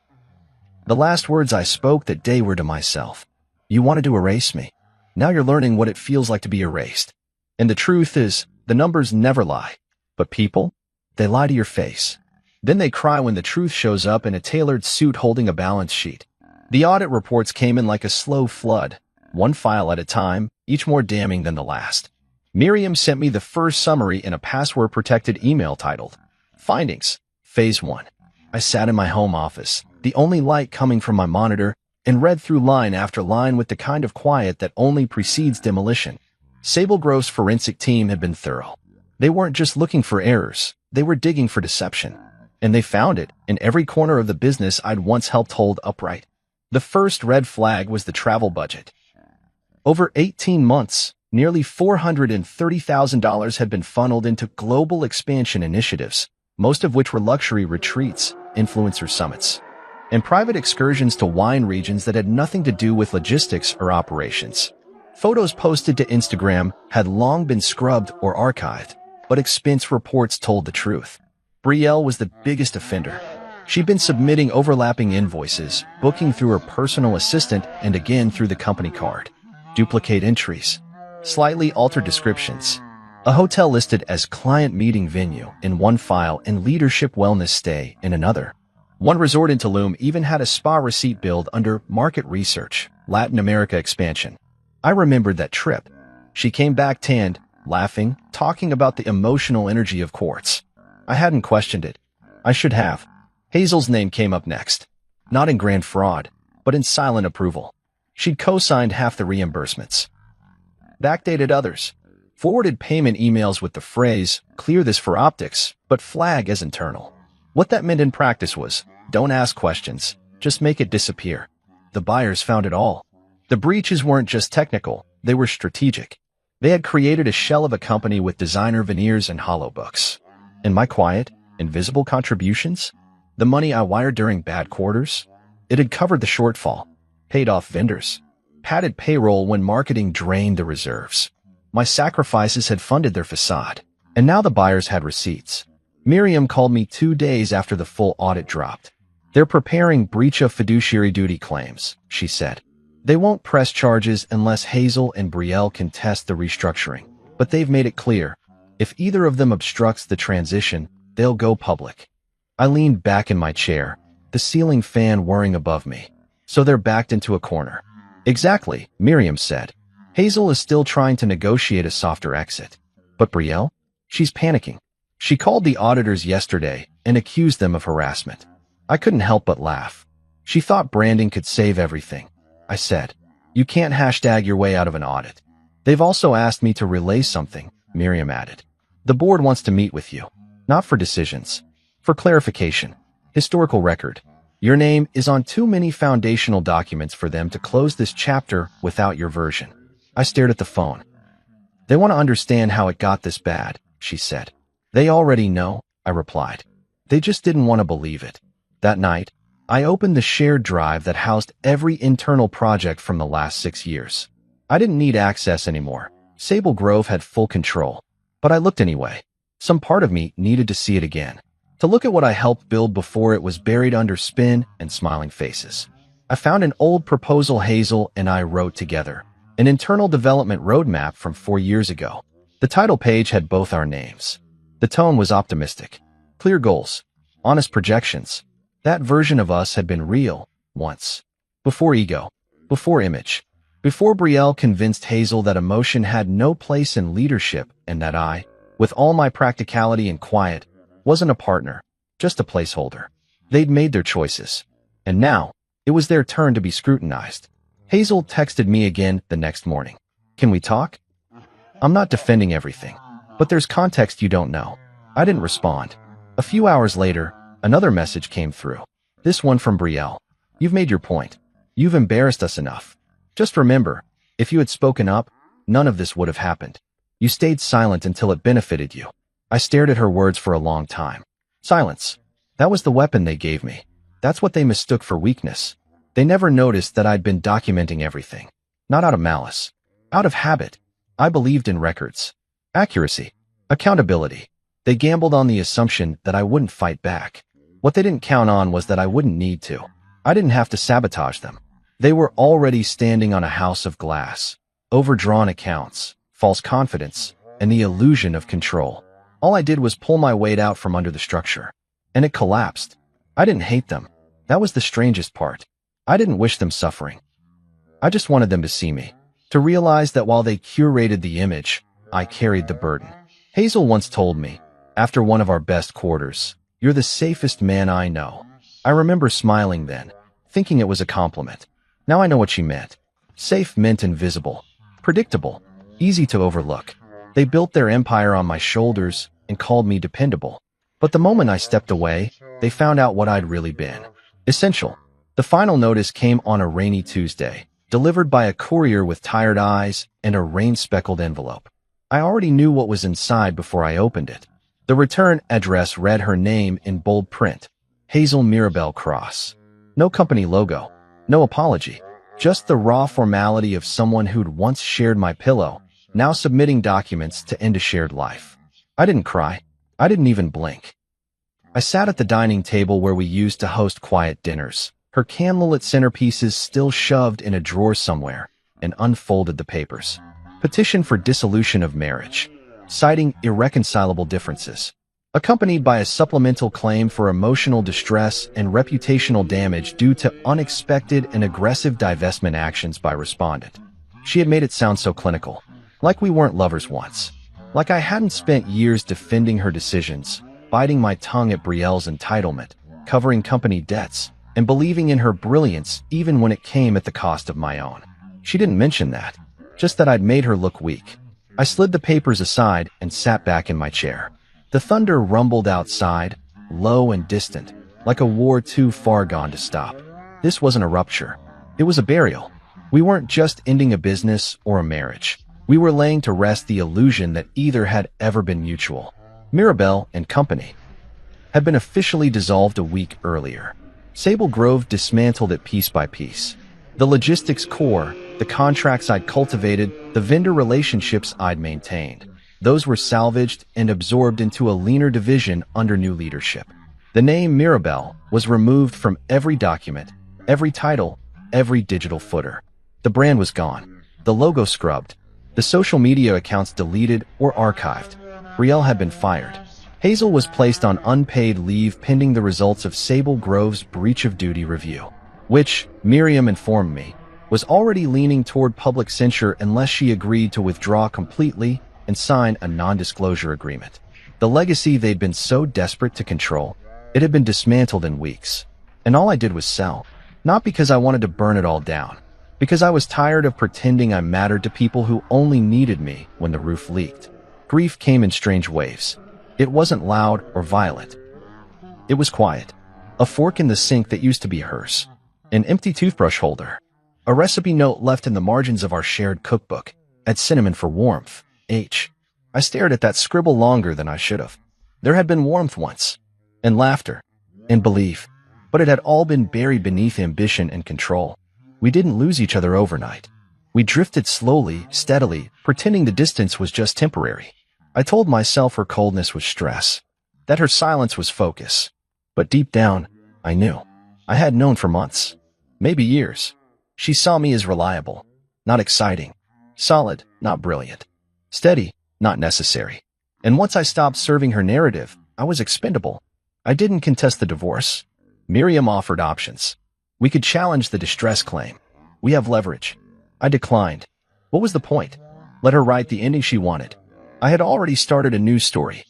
The last words I spoke that day were to myself. You wanted to erase me. Now you're learning what it feels like to be erased. And the truth is, the numbers never lie. But people? They lie to your face. Then they cry when the truth shows up in a tailored suit holding a balance sheet. The audit reports came in like a slow flood, one file at a time, each more damning than the last. Miriam sent me the first summary in a password-protected email titled, Findings, Phase 1. I sat in my home office, the only light coming from my monitor, and read through line after line with the kind of quiet that only precedes demolition. Sable Grove's forensic team had been thorough. They weren't just looking for errors, they were digging for deception. And they found it in every corner of the business I'd once helped hold upright. The first red flag was the travel budget. Over 18 months, nearly $430,000 had been funneled into global expansion initiatives, most of which were luxury retreats, influencer summits, and private excursions to wine regions that had nothing to do with logistics or operations. Photos posted to Instagram had long been scrubbed or archived, but expense reports told the truth. Betrayal was the biggest offender. She'd been submitting overlapping invoices, booking through her personal assistant and again through the company card. Duplicate entries, slightly altered descriptions. A hotel listed as client meeting venue in one file and leadership wellness stay in another. One resort in Tulum even had a spa receipt billed under market research, Latin America expansion. I remembered that trip. She came back tanned, laughing, talking about the emotional energy of quartz. I hadn't questioned it. I should have. Hazel's name came up next. Not in grand fraud, but in silent approval. She'd co-signed half the reimbursements. Backdated others. Forwarded payment emails with the phrase, clear this for optics, but flag as internal. What that meant in practice was, don't ask questions, just make it disappear. The buyers found it all. The breaches weren't just technical, they were strategic. They had created a shell of a company with designer veneers and hollow books. And my quiet, invisible contributions? The money I wired during bad quarters? It had covered the shortfall, paid off vendors, padded payroll when marketing drained the reserves. My sacrifices had funded their facade, and now the buyers had receipts. Miriam called me 2 days after the full audit dropped. They're preparing breach of fiduciary duty claims, she said. They won't press charges unless Hazel and Betrayal contest the restructuring, but they've made it clear. If either of them obstructs the transition, they'll go public. I leaned back in my chair, the ceiling fan whirring above me. So they're backed into a corner. Exactly, Miriam said. Hazel is still trying to negotiate a softer exit. But Betrayal? She's panicking. She called the auditors yesterday and accused them of harassment. I couldn't help but laugh. She thought branding could save everything. I said, you can't hashtag your way out of an audit. They've also asked me to relay something, Miriam added. The board wants to meet with you. Not for decisions. For clarification. Historical record. Your name is on too many foundational documents for them to close this chapter without your version. I stared at the phone. They want to understand how it got this bad, she said. They already know, I replied. They just didn't want to believe it. That night, I opened the shared drive that housed every internal project from the last 6 years. I didn't need access anymore. Sable Grove had full control. But I looked anyway. Some part of me needed to see it again. To look at what I helped build before it was buried under spin and smiling faces. I found an old proposal Hazel and I wrote together. An internal development roadmap from 4 years ago. The title page had both our names. The tone was optimistic. Clear goals. Honest projections. That version of us had been real, once. Before ego. Before image. Before Betrayal convinced Hazel that emotion had no place in leadership and that I, with all my practicality and quiet, wasn't a partner, just a placeholder. They'd made their choices. And now, it was their turn to be scrutinized. Hazel texted me again the next morning. Can we talk? I'm not defending everything, but there's context you don't know. I didn't respond. A few hours later, Another message came through. This one from Brielle. You've made your point. You've embarrassed us enough. Just remember, if you had spoken up, none of this would have happened. You stayed silent until it benefited you. I stared at her words for a long time. Silence. That was the weapon they gave me. That's what they mistook for weakness. They never noticed that I'd been documenting everything. Not out of malice. Out of habit. I believed in records. Accuracy. Accountability. They gambled on the assumption that I wouldn't fight back. What they didn't count on was that I wouldn't need to. I didn't have to sabotage them. They were already standing on a house of glass. Overdrawn accounts, false confidence, and the illusion of control. All I did was pull my weight out from under the structure. And it collapsed. I didn't hate them. That was the strangest part. I didn't wish them suffering. I just wanted them to see me. To realize that while they curated the image, I carried the burden. Hazel once told me, after one of our best quarters, "You're the safest man I know." I remember smiling then, thinking it was a compliment. Now I know what she meant. Safe meant invisible, predictable, easy to overlook. They built their empire on my shoulders and called me dependable. But the moment I stepped away, they found out what I'd really been. Essential. The final notice came on a rainy Tuesday, delivered by a courier with tired eyes and a rain-speckled envelope. I already knew what was inside before I opened it. The return address read her name in bold print, Hazel Mirabelle Cross. No company logo, no apology, just the raw formality of someone who'd once shared my pillow, now submitting documents to end a shared life. I didn't cry. I didn't even blink. I sat at the dining table where we used to host quiet dinners, her candlelit centerpieces still shoved in a drawer somewhere, and unfolded the papers. Petition for dissolution of marriage, citing irreconcilable differences, accompanied by a supplemental claim for emotional distress and reputational damage due to unexpected and aggressive divestment actions by respondent. She had made it sound so clinical, like we weren't lovers once, like I hadn't spent years defending her decisions, biting my tongue at Brielle's entitlement, covering company debts, and believing in her brilliance even when it came at the cost of my own. She didn't mention that, just that I'd made her look weak. I slid the papers aside and sat back in my chair. The thunder rumbled outside, low and distant, like a war too far gone to stop. This wasn't a rupture. It was a burial. We weren't just ending a business or a marriage. We were laying to rest the illusion that either had ever been mutual. Mirabelle and Company had been officially dissolved a week earlier. Sable Grove dismantled it piece by piece. The logistics core, the contracts I'd cultivated, the vendor relationships I'd maintained, those were salvaged and absorbed into a leaner division under new leadership. The name Mirabelle was removed from every document, every title, every digital footer. The brand was gone, the logo scrubbed, the social media accounts deleted or archived. Brielle had been fired. Hazel was placed on unpaid leave pending the results of Sable Grove's breach of duty review, which, Miriam informed me, was already leaning toward public censure unless she agreed to withdraw completely and sign a non-disclosure agreement. The legacy they'd been so desperate to control, it had been dismantled in weeks. And all I did was sell. Not because I wanted to burn it all down, because I was tired of pretending I mattered to people who only needed me when the roof leaked. Grief came in strange waves. It wasn't loud or violent. It was quiet. A fork in the sink that used to be hers. An empty toothbrush holder. A recipe note left in the margins of our shared cookbook. Add cinnamon for warmth. H. I stared at that scribble longer than I should have. There had been warmth once. And laughter. And belief. But it had all been buried beneath ambition and control. We didn't lose each other overnight. We drifted slowly, steadily, pretending the distance was just temporary. I told myself her coldness was stress, that her silence was focus. But deep down, I knew. I had known for months, maybe years. She saw me as reliable, not exciting, solid, not brilliant, steady, not necessary. And once I stopped serving her narrative, I was expendable. I didn't contest the divorce. Miriam offered options. We could challenge the distress claim. We have leverage. I declined. What was the point? Let her write the ending she wanted. I had already started a news story.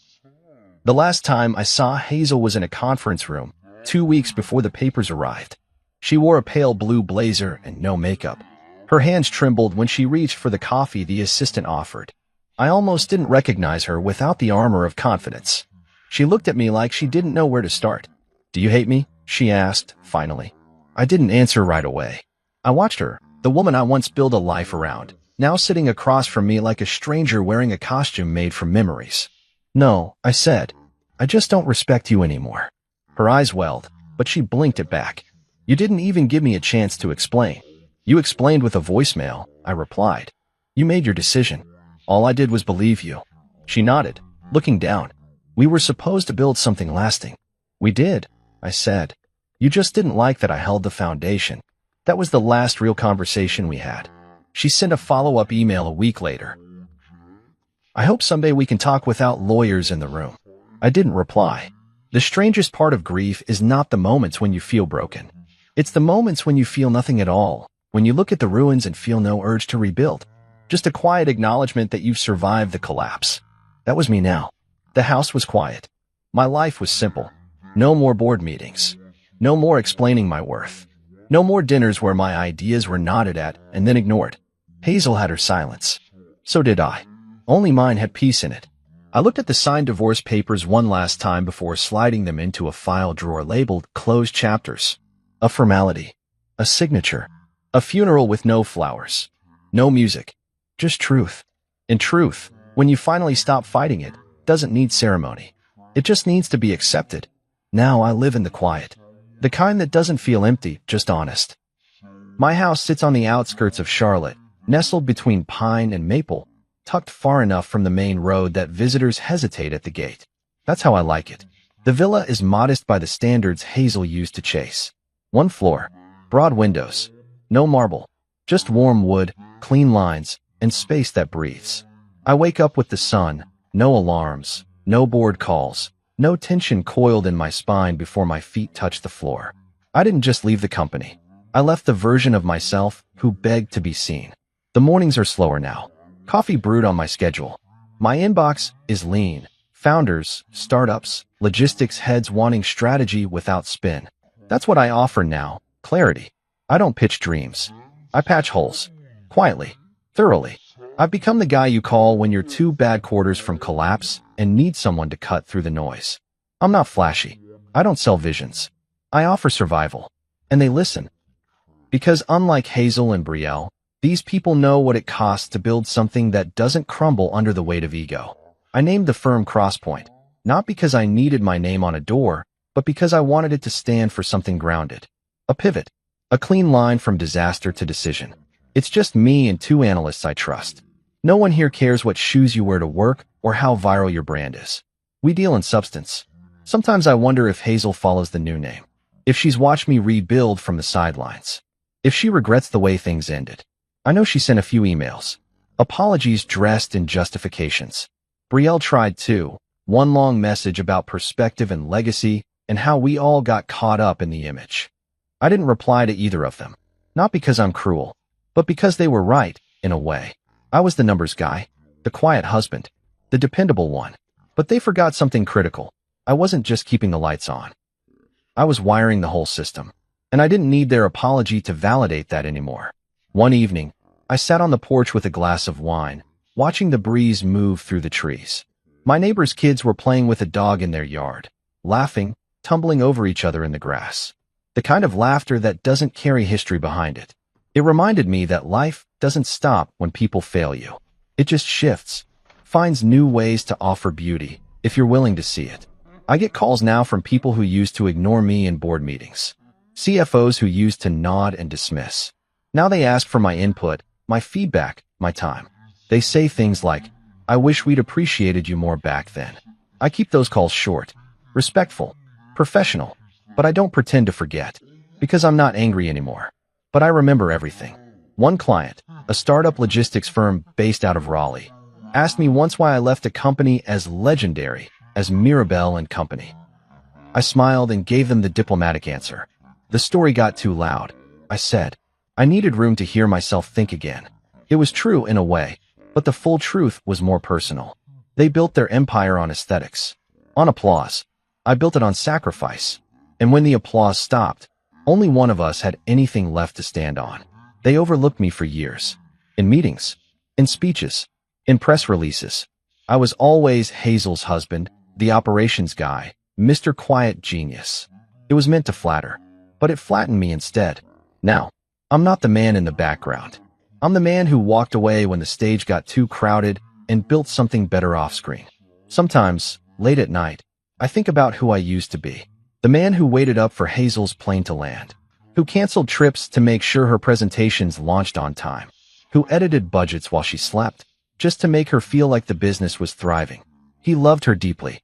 The last time I saw Hazel was in a conference room, 2 weeks before the papers arrived. She wore a pale blue blazer and no makeup. Her hands trembled when she reached for the coffee the assistant offered. I almost didn't recognize her without the armor of confidence. She looked at me like she didn't know where to start. "Do you hate me?" she asked, finally. I didn't answer right away. I watched her, the woman I once built a life around, now sitting across from me like a stranger wearing a costume made from memories. "No," I said. "I just don't respect you anymore." Her eyes welled, but she blinked it back. "You didn't even give me a chance to explain." "You explained with a voicemail," I replied. "You made your decision. All I did was believe you." She nodded, looking down. "We were supposed to build something lasting." "We did," I said. "You just didn't like that I held the foundation." That was the last real conversation we had. She sent a follow-up email a week later. "I hope someday we can talk without lawyers in the room." I didn't reply. The strangest part of grief is not the moments when you feel broken. It's the moments when you feel nothing at all, when you look at the ruins and feel no urge to rebuild. Just a quiet acknowledgement that you've survived the collapse. That was me now. The house was quiet. My life was simple. No more board meetings. No more explaining my worth. No more dinners where my ideas were nodded at and then ignored. Hazel had her silence. So did I. Only mine had peace in it. I looked at the signed divorce papers one last time before sliding them into a file drawer labeled Closed Chapters. A formality. A signature. A funeral with no flowers. No music. Just truth. And truth, when you finally stop fighting it, doesn't need ceremony. It just needs to be accepted. Now I live in the quiet. The kind that doesn't feel empty, just honest. My house sits on the outskirts of Charlotte, nestled between pine and maple, tucked far enough from the main road that visitors hesitate at the gate. That's how I like it. The villa is modest by the standards Hazel used to chase. One floor, broad windows, no marble, just warm wood, clean lines, and space that breathes. I wake up with the sun, no alarms, no bored calls, no tension coiled in my spine before my feet touch the floor. I didn't just leave the company. I left the version of myself who begged to be seen. The mornings are slower now. Coffee brewed on my schedule. My inbox is lean. Founders, startups, logistics heads wanting strategy without spin. That's what I offer now, clarity. I don't pitch dreams. I patch holes. Quietly. Thoroughly. I've become the guy you call when you're 2 bad quarters from collapse and need someone to cut through the noise. I'm not flashy. I don't sell visions. I offer survival. And they listen. Because unlike Hazel and Betrayal, these people know what it costs to build something that doesn't crumble under the weight of ego. I named the firm Crosspoint, not because I needed my name on a door, but because I wanted it to stand for something grounded. A pivot. A clean line from disaster to decision. It's just me and 2 analysts I trust. No one here cares what shoes you wear to work or how viral your brand is. We deal in substance. Sometimes I wonder if Hazel follows the new name. If she's watched me rebuild from the sidelines. If she regrets the way things ended. I know she sent a few emails. Apologies dressed in justifications. Betrayal tried too. One long message about perspective and legacy and how we all got caught up in the image. I didn't reply to either of them. Not because I'm cruel, but because they were right, in a way. I was the numbers guy, the quiet husband, the dependable one. But they forgot something critical. I wasn't just keeping the lights on. I was wiring the whole system. And I didn't need their apology to validate that anymore. One evening, I sat on the porch with a glass of wine, watching the breeze move through the trees. My neighbor's kids were playing with a dog in their yard, laughing, tumbling over each other in the grass. The kind of laughter that doesn't carry history behind it. It reminded me that life doesn't stop when people fail you. It just shifts, finds new ways to offer beauty, if you're willing to see it. I get calls now from people who used to ignore me in board meetings. CFOs who used to nod and dismiss. Now they ask for my input, my feedback, my time. They say things like, "I wish we'd appreciated you more back then." I keep those calls short, respectful, professional, but I don't pretend to forget, because I'm not angry anymore. But I remember everything. One client, a startup logistics firm based out of Raleigh, asked me once why I left a company as legendary as Mirabelle and Company. I smiled and gave them the diplomatic answer. The story got too loud. I said, I needed room to hear myself think again. It was true in a way, but the full truth was more personal. They built their empire on aesthetics, on applause. I built it on sacrifice. And when the applause stopped, only one of us had anything left to stand on. They overlooked me for years. In meetings, in speeches, in press releases. I was always Hazel's husband, the operations guy, Mr. Quiet Genius. It was meant to flatter, but it flattened me instead. Now, I'm not the man in the background. I'm the man who walked away when the stage got too crowded and built something better off-screen. Sometimes, late at night, I think about who I used to be. The man who waited up for Hazel's plane to land, who canceled trips to make sure her presentations launched on time, who edited budgets while she slept, just to make her feel like the business was thriving. He loved her deeply.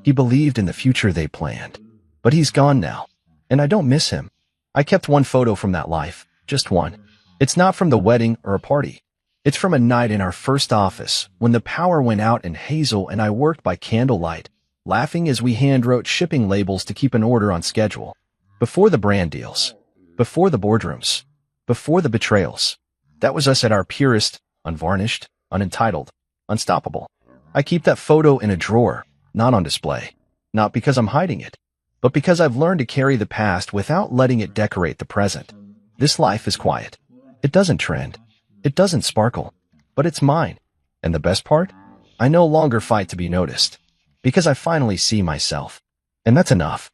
He believed in the future they planned. But he's gone now, and I don't miss him. I kept one photo from that life, just one. It's not from the wedding or a party. It's from a night in our first office when the power went out and Hazel and I worked by candlelight, laughing as we hand-wrote shipping labels to keep an order on schedule. Before the brand deals, before the boardrooms, before the betrayals. That was us at our purest, unvarnished, unentitled, unstoppable. I keep that photo in a drawer, not on display. Not because I'm hiding it, but because I've learned to carry the past without letting it decorate the present. This life is quiet. It doesn't trend. It doesn't sparkle. But it's mine. And the best part? I no longer fight to be noticed. Because I finally see myself. And that's enough.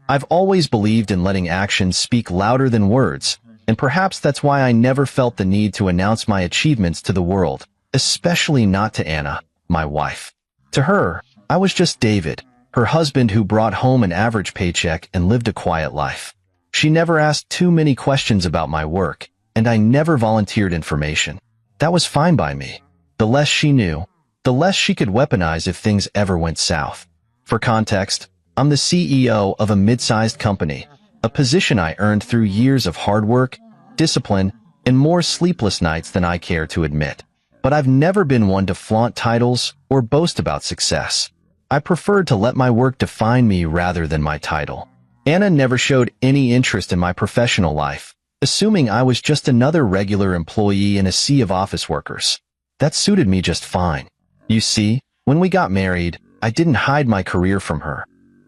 I've always believed in letting actions speak louder than words, and perhaps that's why I never felt the need to announce my achievements to the world, especially not to Anna, my wife. To her, I was just David, her husband who brought home an average paycheck and lived a quiet life. She never asked too many questions about my work, and I never volunteered information. That was fine by me. The less she knew, the less she could weaponize if things ever went south. For context, I'm the CEO of a mid-sized company, a position I earned through years of hard work, discipline, and more sleepless nights than I care to admit. But I've never been one to flaunt titles or boast about success. I preferred to let my work define me rather than my title. Anna never showed any interest in my professional life, assuming I was just another regular employee in a sea of office workers. That suited me just fine. You see, when we got married, I didn't hide my career from her.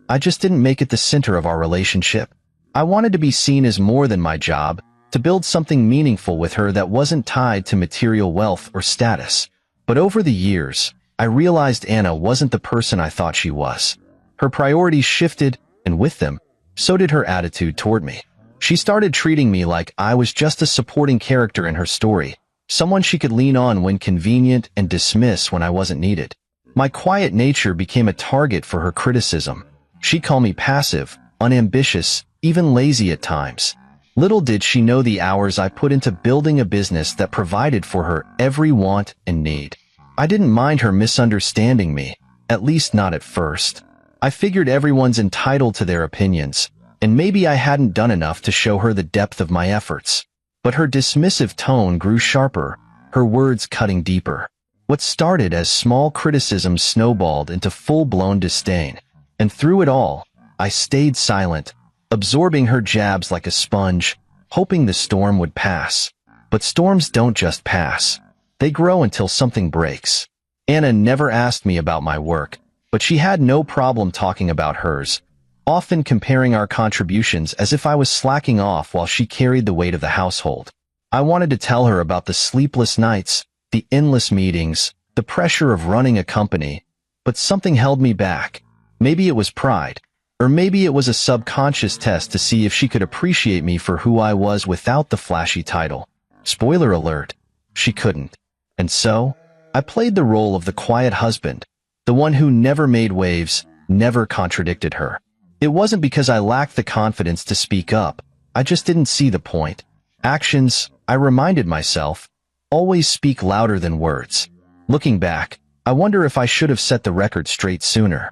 I just didn't make it the center of our relationship. I wanted to be seen as more than my job, to build something meaningful with her that wasn't tied to material wealth or status. But over the years, I realized Anna wasn't the person I thought she was. Her priorities shifted, and with them, so did her attitude toward me. She started treating me like I was just a supporting character in her story, someone she could lean on when convenient and dismiss when I wasn't needed. My quiet nature became a target for her criticism. She'd call me passive, unambitious, even lazy at times. Little did she know the hours I put into building a business that provided for her every want and need. I didn't mind her misunderstanding me, at least not at first. I figured everyone's entitled to their opinions, and maybe I hadn't done enough to show her the depth of my efforts. But her dismissive tone grew sharper, her words cutting deeper. What started as small criticisms snowballed into full-blown disdain. And through it all, I stayed silent, absorbing her jabs like a sponge, hoping the storm would pass. But storms don't just pass. They grow until something breaks. Anna never asked me about my work, but she had no problem talking about hers, often comparing our contributions as if I was slacking off while she carried the weight of the household. I wanted to tell her about the sleepless nights, the endless meetings, the pressure of running a company, but something held me back. Maybe it was pride, or maybe it was a subconscious test to see if she could appreciate me for who I was without the flashy title. Spoiler alert, she couldn't. And so, I played the role of the quiet husband, the one who never made waves, never contradicted her. It wasn't because I lacked the confidence to speak up, I just didn't see the point. Actions, I reminded myself, always speak louder than words. Looking back, I wonder if I should have set the record straight sooner.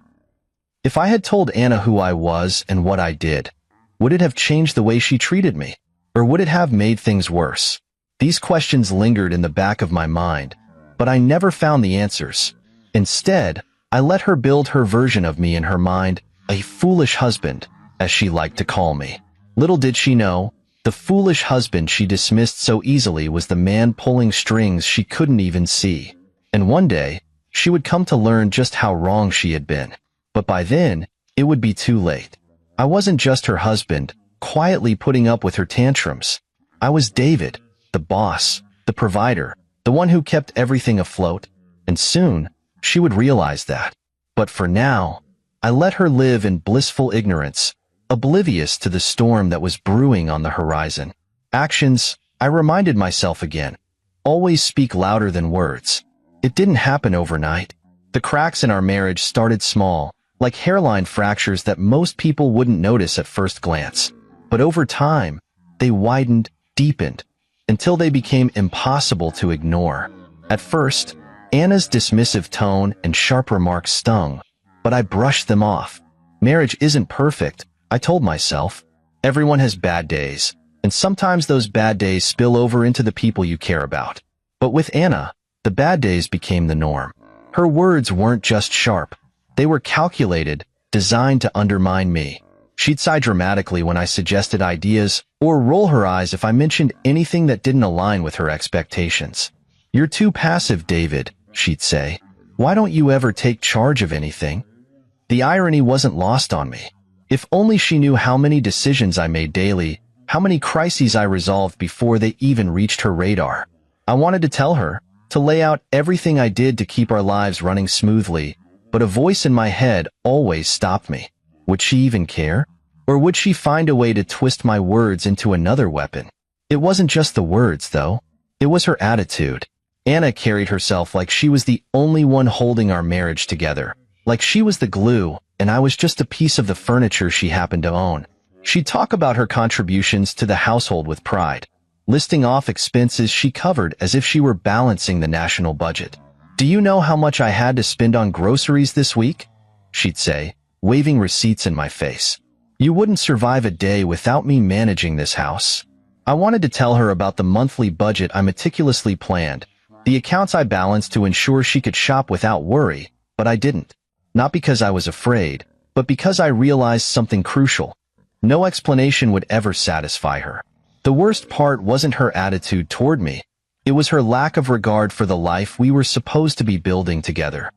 If I had told Anna who I was and what I did, would it have changed the way she treated me? Or would it have made things worse? These questions lingered in the back of my mind, but I never found the answers. Instead, I let her build her version of me in her mind, a foolish husband, as she liked to call me. Little did she know, the foolish husband she dismissed so easily was the man pulling strings she couldn't even see. And one day, she would come to learn just how wrong she had been. But by then, it would be too late. I wasn't just her husband, quietly putting up with her tantrums. I was David, the boss, the provider, the one who kept everything afloat. And soon, she would realize that. But for now, I let her live in blissful ignorance, oblivious to the storm that was brewing on the horizon. Actions, I reminded myself again, always speak louder than words. It didn't happen overnight. The cracks in our marriage started small, like hairline fractures that most people wouldn't notice at first glance. But over time, they widened, deepened, until they became impossible to ignore. At first, Anna's dismissive tone and sharp remarks stung, but I brushed them off. Marriage isn't perfect, I told myself. Everyone has bad days, and sometimes those bad days spill over into the people you care about. But with Anna, the bad days became the norm. Her words weren't just sharp. They were calculated, designed to undermine me. She'd sigh dramatically when I suggested ideas, or roll her eyes if I mentioned anything that didn't align with her expectations. "You're too passive, David," she'd say. "Why don't you ever take charge of anything?" The irony wasn't lost on me. If only she knew how many decisions I made daily, how many crises I resolved before they even reached her radar. I wanted to tell her, to lay out everything I did to keep our lives running smoothly, but a voice in my head always stopped me. Would she even care? Or would she find a way to twist my words into another weapon? It wasn't just the words, though. It was her attitude. Anna carried herself like she was the only one holding our marriage together, like she was the glue, and I was just a piece of the furniture she happened to own. She'd talk about her contributions to the household with pride, listing off expenses she covered as if she were balancing the national budget. "Do you know how much I had to spend on groceries this week?" she'd say, waving receipts in my face. "You wouldn't survive a day without me managing this house." I wanted to tell her about the monthly budget I meticulously planned, the accounts I balanced to ensure she could shop without worry, but I didn't. Not because I was afraid, but because I realized something crucial. No explanation would ever satisfy her. The worst part wasn't her attitude toward me. It was her lack of regard for the life we were supposed to be building together.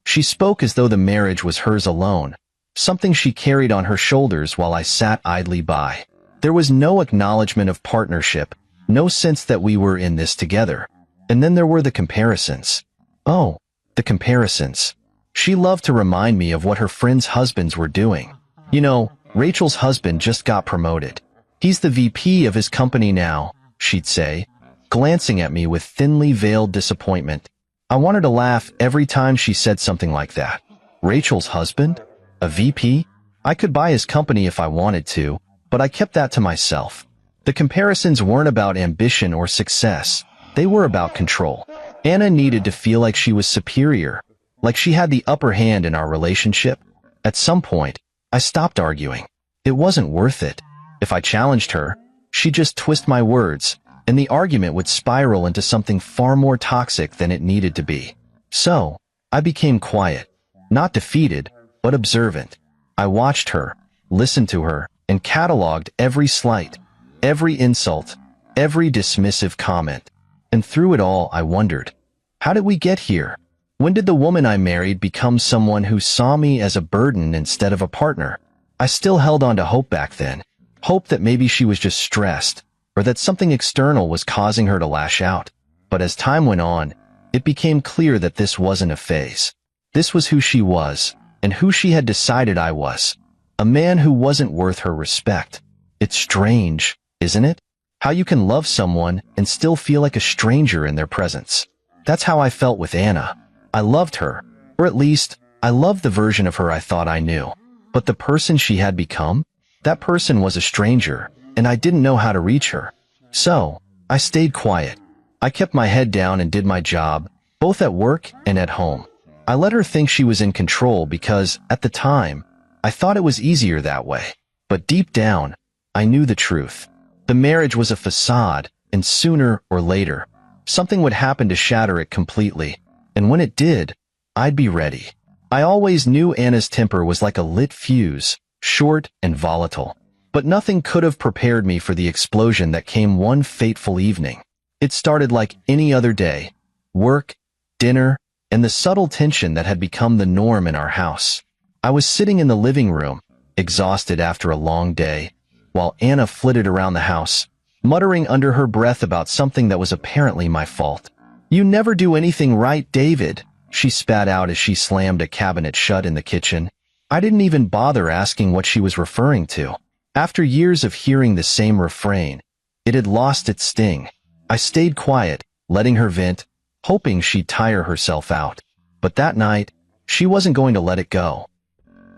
She spoke as though the marriage was hers alone, something she carried on her shoulders while I sat idly by. There was no acknowledgement of partnership, no sense that we were in this together. And then there were the comparisons. Oh, the comparisons. She loved to remind me of what her friends' husbands were doing. "You know, Rachel's husband just got promoted. He's the VP of his company now," she'd say, glancing at me with thinly veiled disappointment. I wanted to laugh every time she said something like that. Rachel's husband? A VP? I could buy his company if I wanted to, but I kept that to myself. The comparisons weren't about ambition or success. They were about control. Anna needed to feel like she was superior, like she had the upper hand in our relationship. At some point, I stopped arguing. It wasn't worth it. If I challenged her, she'd just twist my words, and the argument would spiral into something far more toxic than it needed to be. So, I became quiet, not defeated, but observant. I watched her, listened to her, and cataloged every slight, every insult, every dismissive comment. And through it all, I wondered, how did we get here? When did the woman I married become someone who saw me as a burden instead of a partner? I still held on to hope back then. Hope that maybe she was just stressed, or that something external was causing her to lash out. But as time went on, it became clear that this wasn't a phase. This was who she was, and who she had decided I was. A man who wasn't worth her respect. It's strange, isn't it? How you can love someone and still feel like a stranger in their presence. That's how I felt with Anna. I loved her, or at least, I loved the version of her I thought I knew. But the person she had become? That person was a stranger, and I didn't know how to reach her. So, I stayed quiet. I kept my head down and did my job, both at work and at home. I let her think she was in control because, at the time, I thought it was easier that way. But deep down, I knew the truth. The marriage was a facade, and sooner or later, something would happen to shatter it completely. And when it did, I'd be ready. I always knew Anna's temper was like a lit fuse, short and volatile. But nothing could have prepared me for the explosion that came one fateful evening. It started like any other day. Work, dinner, and the subtle tension that had become the norm in our house. I was sitting in the living room, exhausted after a long day, while Anna flitted around the house, muttering under her breath about something that was apparently my fault. "You never do anything right, David," she spat out as she slammed a cabinet shut in the kitchen. I didn't even bother asking what she was referring to. After years of hearing the same refrain, it had lost its sting. I stayed quiet, letting her vent, hoping she'd tire herself out. But that night, she wasn't going to let it go.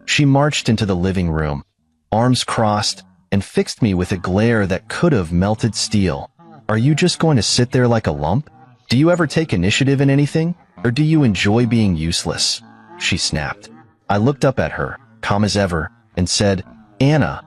She marched into the living room, arms crossed, and fixed me with a glare that could have melted steel. Are you just going to sit there like a lump? Do you ever take initiative in anything? Or do you enjoy being useless? She snapped. I looked up at her, calm as ever, and said, Anna,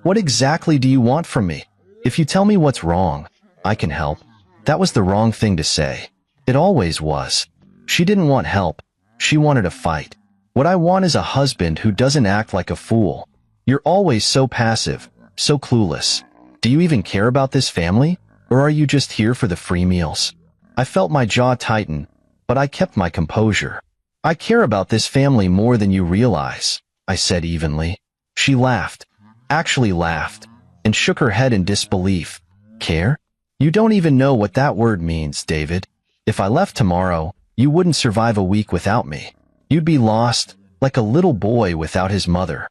what exactly do you want from me? If you tell me what's wrong, I can help. That was the wrong thing to say. It always was. She didn't want help. She wanted a fight. What I want is a husband who doesn't act like a fool. You're always so passive, so clueless. Do you even care about this family? Or are you just here for the free meals? I felt my jaw tighten, but I kept my composure. I care about this family more than you realize, I said evenly. She laughed, actually laughed, and shook her head in disbelief. Care? You don't even know what that word means, David. If I left tomorrow, you wouldn't survive a week without me. You'd be lost, like a little boy without his mother.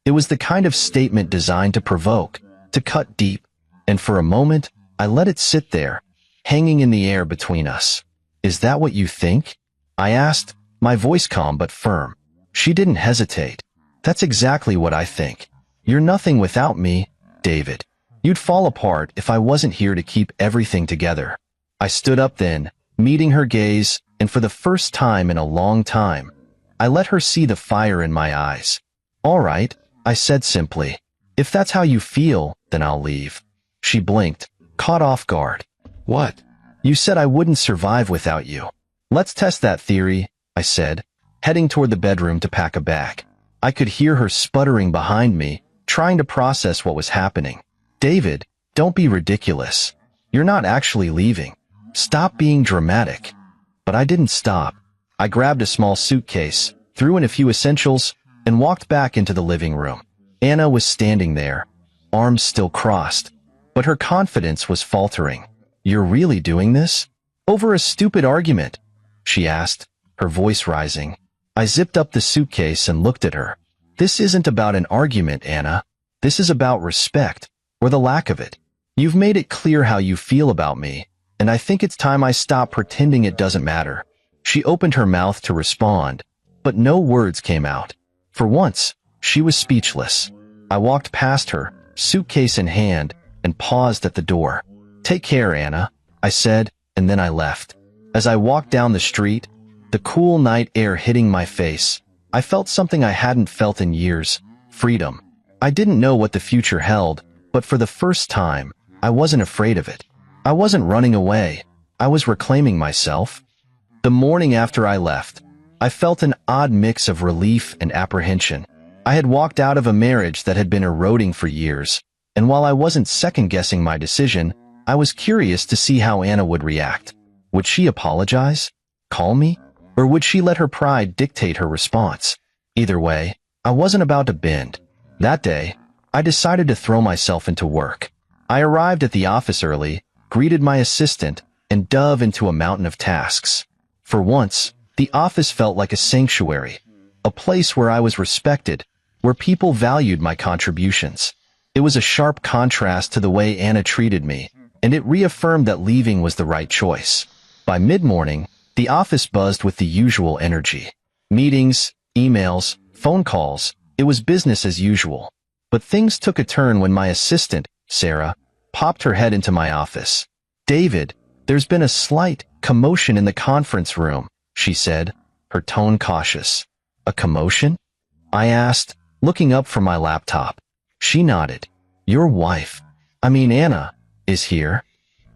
It was the kind of statement designed to provoke, to cut deep, and for a moment, I let it sit there, hanging in the air between us. Is that what you think? I asked, my voice calm but firm. She didn't hesitate. That's exactly what I think. You're nothing without me, David. You'd fall apart if I wasn't here to keep everything together. I stood up then, meeting her gaze, and for the first time in a long time, I let her see the fire in my eyes. All right, I said simply. If that's how you feel, then I'll leave. She blinked, caught off guard. What? You said I wouldn't survive without you. Let's test that theory, I said, heading toward the bedroom to pack a bag. I could hear her sputtering behind me, trying to process what was happening. David, don't be ridiculous. You're not actually leaving. Stop being dramatic. But I didn't stop. I grabbed a small suitcase, threw in a few essentials, and walked back into the living room. Anna was standing there, arms still crossed, but her confidence was faltering. You're really doing this? Over a stupid argument? She asked, her voice rising. I zipped up the suitcase and looked at her. This isn't about an argument, Anna. This is about respect, or the lack of it. You've made it clear how you feel about me, and I think it's time I stop pretending it doesn't matter. She opened her mouth to respond, but no words came out. For once, she was speechless. I walked past her, suitcase in hand, and paused at the door. Take care, Anna, I said, and then I left. As I walked down the street, the cool night air hitting my face, I felt something I hadn't felt in years, freedom. I didn't know what the future held, but for the first time, I wasn't afraid of it. I wasn't running away. I was reclaiming myself. The morning after I left, I felt an odd mix of relief and apprehension. I had walked out of a marriage that had been eroding for years, and while I wasn't second-guessing my decision, I was curious to see how Anna would react. Would she apologize? Call me? Or would she let her pride dictate her response? Either way, I wasn't about to bend. That day, I decided to throw myself into work. I arrived at the office early, greeted my assistant, and dove into a mountain of tasks. For once, the office felt like a sanctuary, a place where I was respected, where people valued my contributions. It was a sharp contrast to the way Anna treated me, and it reaffirmed that leaving was the right choice. By mid-morning, the office buzzed with the usual energy. Meetings, emails, phone calls, it was business as usual. But things took a turn when my assistant, Sarah, popped her head into my office. David, there's been a slight commotion in the conference room, she said, her tone cautious. A commotion? I asked, looking up from my laptop. She nodded. Your wife, Anna, is here.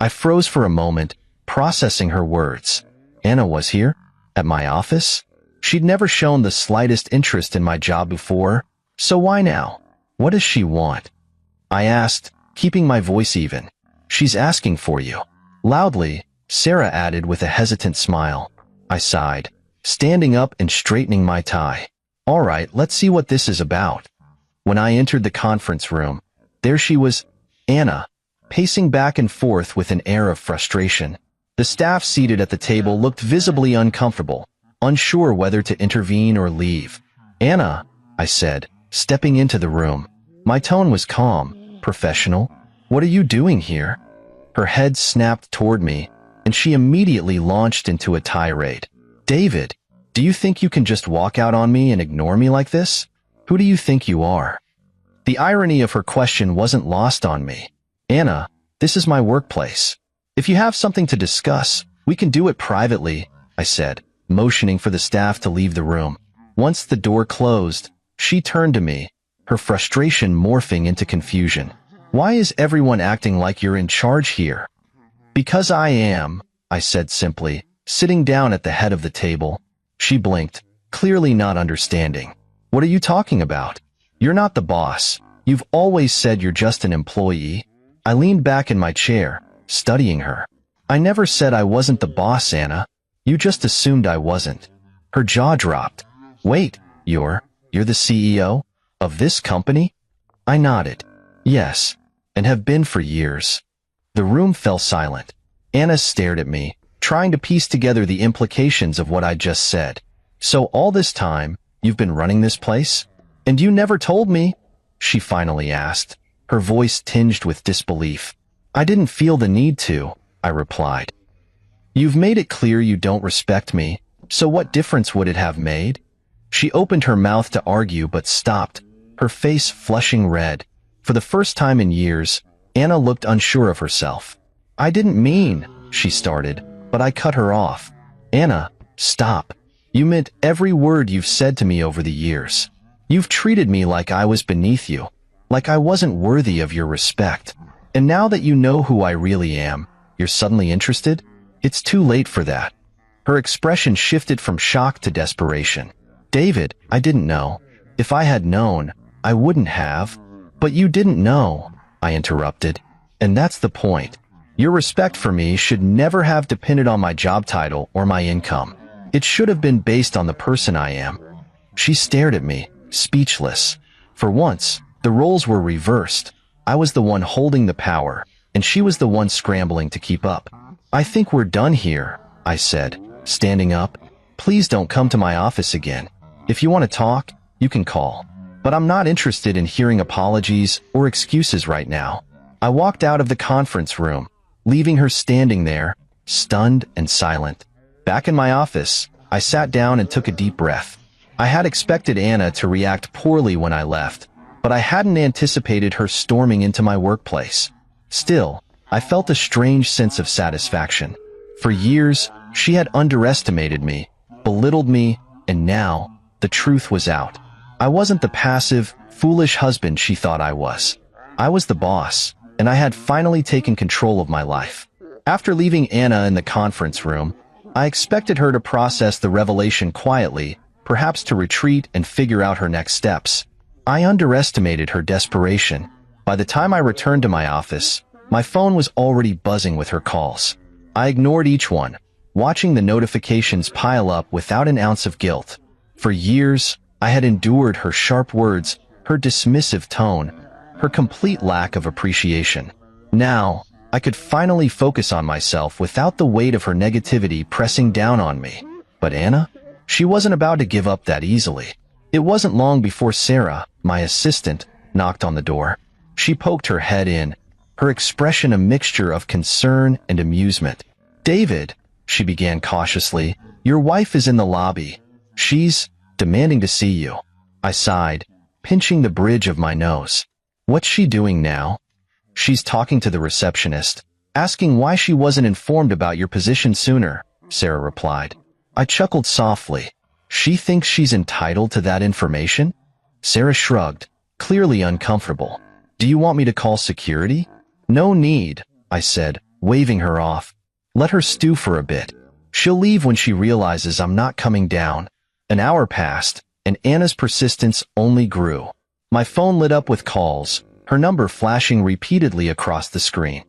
I froze for a moment, processing her words. Anna was here? At my office? She'd never shown the slightest interest in my job before, so why now? What does she want? I asked, keeping my voice even. She's asking for you. Loudly, Sarah added with a hesitant smile. I sighed, standing up and straightening my tie. All right, let's see what this is about. When I entered the conference room, there she was, Anna, pacing back and forth with an air of frustration. The staff seated at the table looked visibly uncomfortable, unsure whether to intervene or leave. Anna, I said, stepping into the room. My tone was calm, professional. What are you doing here? Her head snapped toward me, and she immediately launched into a tirade. David, do you think you can just walk out on me and ignore me like this? Who do you think you are? The irony of her question wasn't lost on me. Anna, this is my workplace. If you have something to discuss, we can do it privately, I said, motioning for the staff to leave the room. Once the door closed, she turned to me, her frustration morphing into confusion. Why is everyone acting like you're in charge here? Because I am, I said simply, sitting down at the head of the table. She blinked, clearly not understanding. What are you talking about? You're not the boss. You've always said you're just an employee. I leaned back in my chair, studying her. I never said I wasn't the boss, Anna. You just assumed I wasn't. Her jaw dropped. Wait, you're the CEO? Of this company? I nodded. Yes, and have been for years. The room fell silent. Anna stared at me, trying to piece together the implications of what I just said. So all this time, you've been running this place? And you never told me? She finally asked, her voice tinged with disbelief. I didn't feel the need to, I replied. You've made it clear you don't respect me, so what difference would it have made? She opened her mouth to argue but stopped, her face flushing red. For the first time in years, Anna looked unsure of herself. I didn't mean, she started, but I cut her off. Anna, stop. You meant every word you've said to me over the years. You've treated me like I was beneath you, like I wasn't worthy of your respect. And now that you know who I really am, you're suddenly interested? It's too late for that. Her expression shifted from shock to desperation. David, I didn't know. If I had known, I wouldn't have. But you didn't know, I interrupted. And that's the point. Your respect for me should never have depended on my job title or my income. It should have been based on the person I am. She stared at me, speechless. For once, the roles were reversed. I was the one holding the power, and she was the one scrambling to keep up. I think we're done here, I said, standing up. Please don't come to my office again. If you want to talk, you can call. But I'm not interested in hearing apologies or excuses right now. I walked out of the conference room, leaving her standing there, stunned and silent. Back in my office, I sat down and took a deep breath. I had expected Anna to react poorly when I left, but I hadn't anticipated her storming into my workplace. Still, I felt a strange sense of satisfaction. For years, she had underestimated me, belittled me, and now, the truth was out. I wasn't the passive, foolish husband she thought I was. I was the boss, and I had finally taken control of my life. After leaving Anna in the conference room, I expected her to process the revelation quietly, perhaps to retreat and figure out her next steps. I underestimated her desperation. By the time I returned to my office, my phone was already buzzing with her calls. I ignored each one, watching the notifications pile up without an ounce of guilt. For years, I had endured her sharp words, her dismissive tone, her complete lack of appreciation. Now, I could finally focus on myself without the weight of her negativity pressing down on me. But Anna? She wasn't about to give up that easily. It wasn't long before Sarah, my assistant, knocked on the door. She poked her head in, her expression a mixture of concern and amusement. David, she began cautiously, your wife is in the lobby. She's demanding to see you. I sighed, pinching the bridge of my nose. What's she doing now? She's talking to the receptionist, asking why she wasn't informed about your position sooner, Sarah replied. I chuckled softly. She thinks she's entitled to that information? Sarah shrugged, clearly uncomfortable. Do you want me to call security? No need, I said, waving her off. Let her stew for a bit. She'll leave when she realizes I'm not coming down. An hour passed, and Anna's persistence only grew. My phone lit up with calls, her number flashing repeatedly across the screen.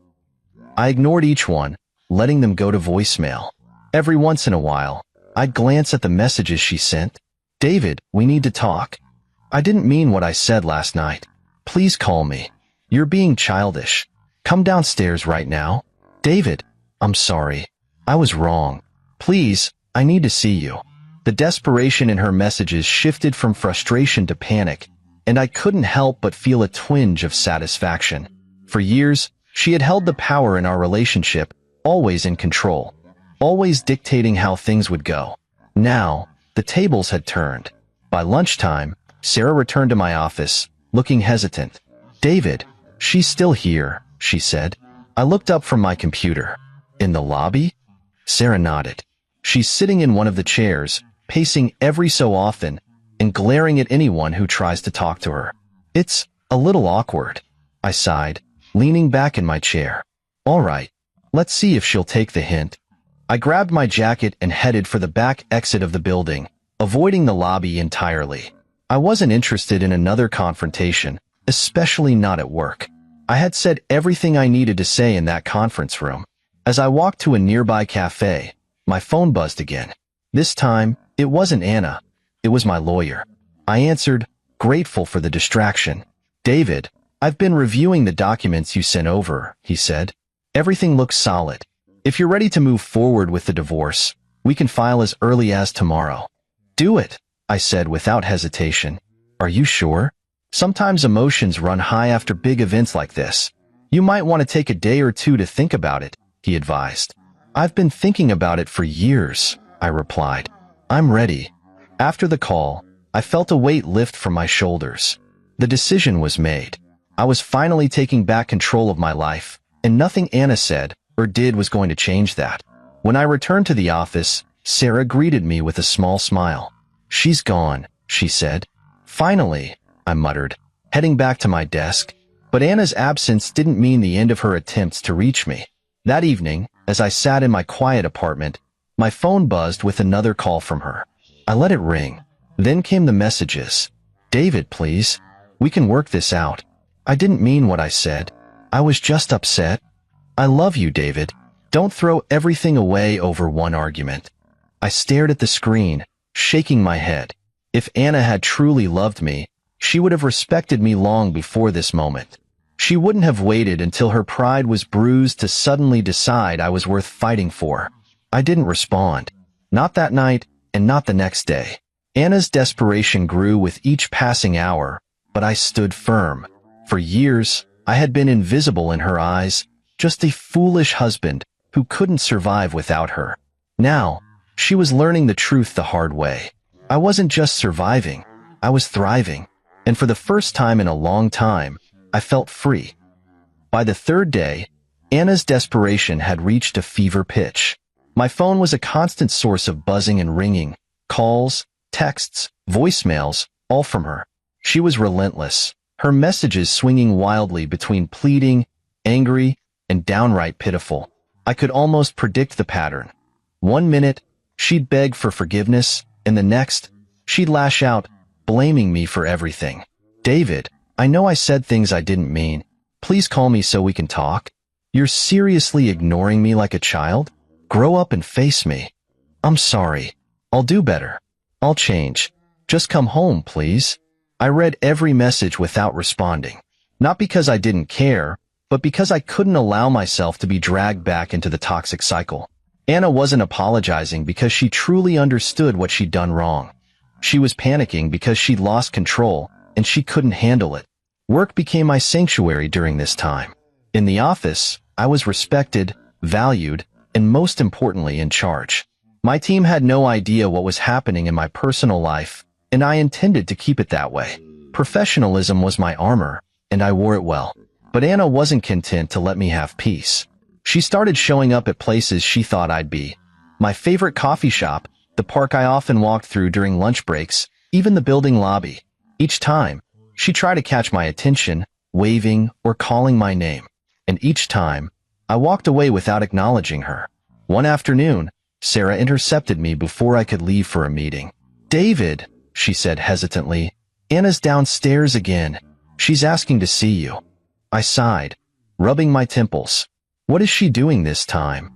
I ignored each one, letting them go to voicemail. Every once in a while, I'd glance at the messages she sent. David, we need to talk. I didn't mean what I said last night. Please call me. You're being childish. Come downstairs right now. David, I'm sorry. I was wrong. Please, I need to see you. The desperation in her messages shifted from frustration to panic, and I couldn't help but feel a twinge of satisfaction. For years, she had held the power in our relationship, always in control, always dictating how things would go. Now, the tables had turned. By lunchtime, Sarah returned to my office, looking hesitant. "David, she's still here," she said. I looked up from my computer. "In the lobby?" Sarah nodded. "She's sitting in one of the chairs, pacing every so often, and glaring at anyone who tries to talk to her. It's a little awkward." I sighed, leaning back in my chair. "All right, let's see if she'll take the hint." I grabbed my jacket and headed for the back exit of the building, avoiding the lobby entirely. I wasn't interested in another confrontation, especially not at work. I had said everything I needed to say in that conference room. As I walked to a nearby cafe, my phone buzzed again. This time, it wasn't Anna. It was my lawyer. I answered, grateful for the distraction. "David, I've been reviewing the documents you sent over," he said. "Everything looks solid. If you're ready to move forward with the divorce, we can file as early as tomorrow." "Do it," I said without hesitation. "Are you sure? Sometimes emotions run high after big events like this. You might want to take a day or two to think about it," he advised. "I've been thinking about it for years," I replied. "I'm ready." After the call, I felt a weight lift from my shoulders. The decision was made. I was finally taking back control of my life, and nothing Anna said or did was going to change that. When I returned to the office, Sarah greeted me with a small smile. "She's gone," she said. "Finally," I muttered, heading back to my desk. But Anna's absence didn't mean the end of her attempts to reach me. That evening, as I sat in my quiet apartment, my phone buzzed with another call from her. I let it ring. Then came the messages. "David, please. We can work this out." I didn't mean what I said. I was just upset. "I love you, David. Don't throw everything away over one argument." I stared at the screen, shaking my head. If Anna had truly loved me, she would have respected me long before this moment. She wouldn't have waited until her pride was bruised to suddenly decide I was worth fighting for. I didn't respond. Not that night, and not the next day. Anna's desperation grew with each passing hour, but I stood firm. For years, I had been invisible in her eyes, just a foolish husband who couldn't survive without her. Now, she was learning the truth the hard way. I wasn't just surviving, I was thriving. And for the first time in a long time, I felt free. By the third day, Anna's desperation had reached a fever pitch. My phone was a constant source of buzzing and ringing, calls, texts, voicemails, all from her. She was relentless, her messages swinging wildly between pleading, angry, and downright pitiful. I could almost predict the pattern. One minute, she'd beg for forgiveness, and the next, she'd lash out, blaming me for everything. "David, I know I said things I didn't mean. Please call me so we can talk. You're seriously ignoring me like a child? Grow up and face me." "I'm sorry. I'll do better. I'll change. Just come home, please." I read every message without responding. Not because I didn't care, but because I couldn't allow myself to be dragged back into the toxic cycle. Anna wasn't apologizing because she truly understood what she'd done wrong. She was panicking because she'd lost control, and she couldn't handle it. Work became my sanctuary during this time. In the office, I was respected, valued, and most importantly, in charge. My team had no idea what was happening in my personal life, and I intended to keep it that way. Professionalism was my armor, and I wore it well. But Anna wasn't content to let me have peace. She started showing up at places she thought I'd be. My favorite coffee shop, the park I often walked through during lunch breaks, even the building lobby. Each time, she tried to catch my attention, waving or calling my name. And each time, I walked away without acknowledging her. One afternoon, Sarah intercepted me before I could leave for a meeting. "David," she said hesitantly, "Anna's downstairs again. She's asking to see you." I sighed, rubbing my temples. What is she doing this time?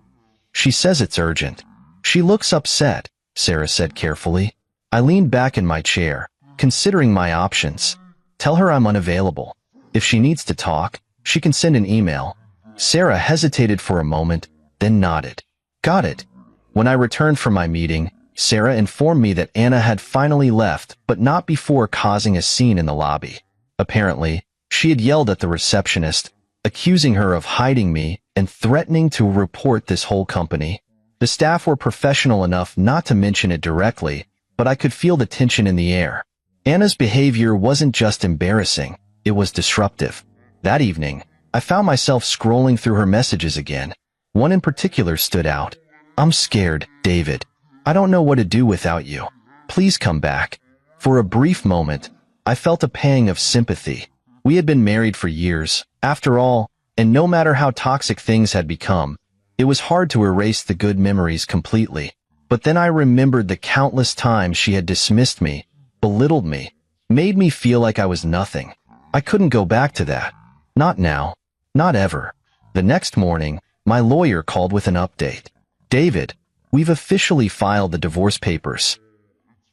"She says it's urgent." "She looks upset," Sarah said carefully. I leaned back in my chair, considering my options. Tell her I'm unavailable. If she needs to talk, she can send an email. Sarah hesitated for a moment, then nodded. "Got it." When I returned from my meeting, Sarah informed me that Anna had finally left, but not before causing a scene in the lobby. Apparently, she had yelled at the receptionist, accusing her of hiding me and threatening to report this whole company. The staff were professional enough not to mention it directly, but I could feel the tension in the air. Anna's behavior wasn't just embarrassing, it was disruptive. That evening, I found myself scrolling through her messages again. One in particular stood out. "I'm scared, David. I don't know what to do without you. Please come back." For a brief moment, I felt a pang of sympathy. We had been married for years, after all, and no matter how toxic things had become, it was hard to erase the good memories completely. But then I remembered the countless times she had dismissed me, belittled me, made me feel like I was nothing. I couldn't go back to that. Not now. Not ever. The next morning, my lawyer called with an update. "David, we've officially filed the divorce papers.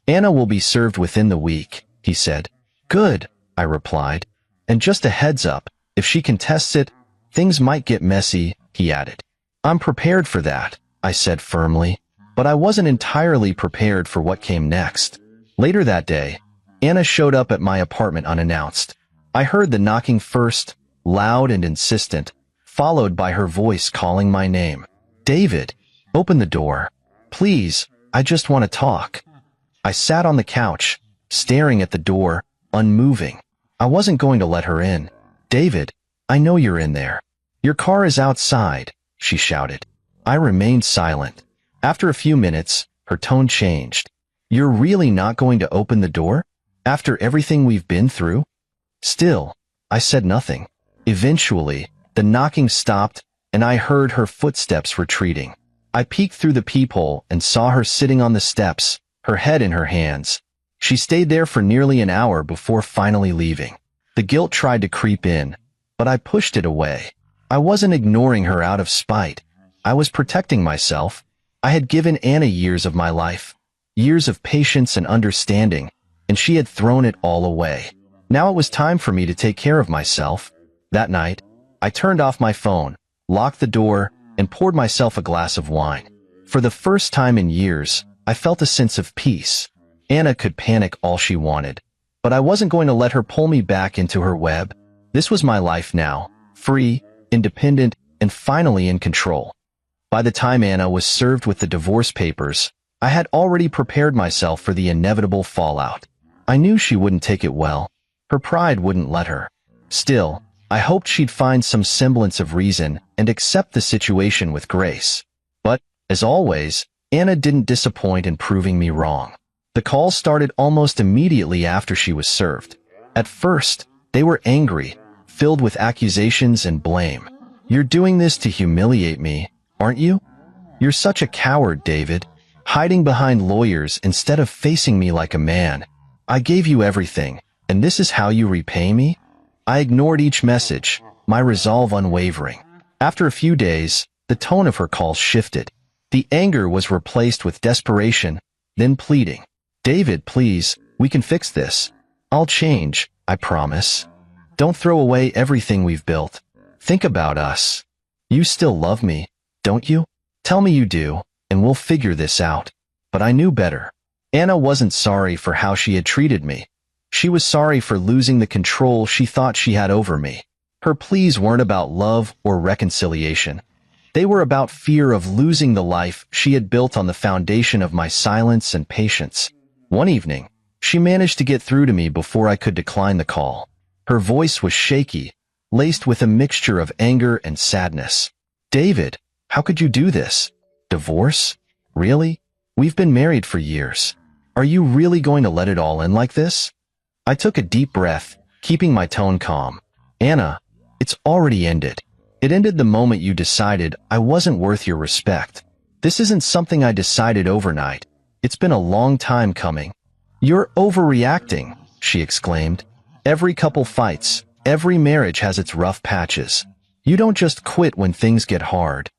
Anna will be served within the week," he said. "Good," I replied. "And just a heads up, if she contests it, things might get messy," he added. "I'm prepared for that," I said firmly, but I wasn't entirely prepared for what came next. Later that day, Anna showed up at my apartment unannounced. I heard the knocking first, loud and insistent, followed by her voice calling my name. "David, open the door. Please, I just want to talk." I sat on the couch, staring at the door, unmoving. I wasn't going to let her in. "David, I know you're in there. Your car is outside," she shouted. I remained silent. After a few minutes, her tone changed. "You're really not going to open the door? After everything we've been through?" Still, I said nothing. Eventually, the knocking stopped, and I heard her footsteps retreating. I peeked through the peephole and saw her sitting on the steps, her head in her hands. She stayed there for nearly an hour before finally leaving. The guilt tried to creep in, but I pushed it away. I wasn't ignoring her out of spite. I was protecting myself. I had given Anna years of my life, years of patience and understanding, and she had thrown it all away. Now it was time for me to take care of myself. That night, I turned off my phone, locked the door, and poured myself a glass of wine. For the first time in years, I felt a sense of peace. Anna could panic all she wanted, but I wasn't going to let her pull me back into her web. This was my life now, free, independent, and finally in control. By the time Anna was served with the divorce papers, I had already prepared myself for the inevitable fallout. I knew she wouldn't take it well. Her pride wouldn't let her. Still, I hoped she'd find some semblance of reason and accept the situation with grace. But, as always, Anna didn't disappoint in proving me wrong. The calls started almost immediately after she was served. At first, they were angry, filled with accusations and blame. "You're doing this to humiliate me, aren't you? You're such a coward, David, hiding behind lawyers instead of facing me like a man. I gave you everything, and this is how you repay me?" I ignored each message, my resolve unwavering. After a few days, the tone of her calls shifted. The anger was replaced with desperation, then pleading. "David, please, we can fix this. I'll change, I promise. Don't throw away everything we've built. Think about us. You still love me, don't you? Tell me you do, and we'll figure this out." But I knew better. Anna wasn't sorry for how she had treated me. She was sorry for losing the control she thought she had over me. Her pleas weren't about love or reconciliation. They were about fear of losing the life she had built on the foundation of my silence and patience. One evening, she managed to get through to me before I could decline the call. Her voice was shaky, laced with a mixture of anger and sadness. "David, how could you do this? Divorce? Really? We've been married for years. Are you really going to let it all end like this?" I took a deep breath, keeping my tone calm. "Anna, it's already ended. It ended the moment you decided I wasn't worth your respect. This isn't something I decided overnight. It's been a long time coming." "You're overreacting," she exclaimed. "Every couple fights, every marriage has its rough patches. You don't just quit when things get hard.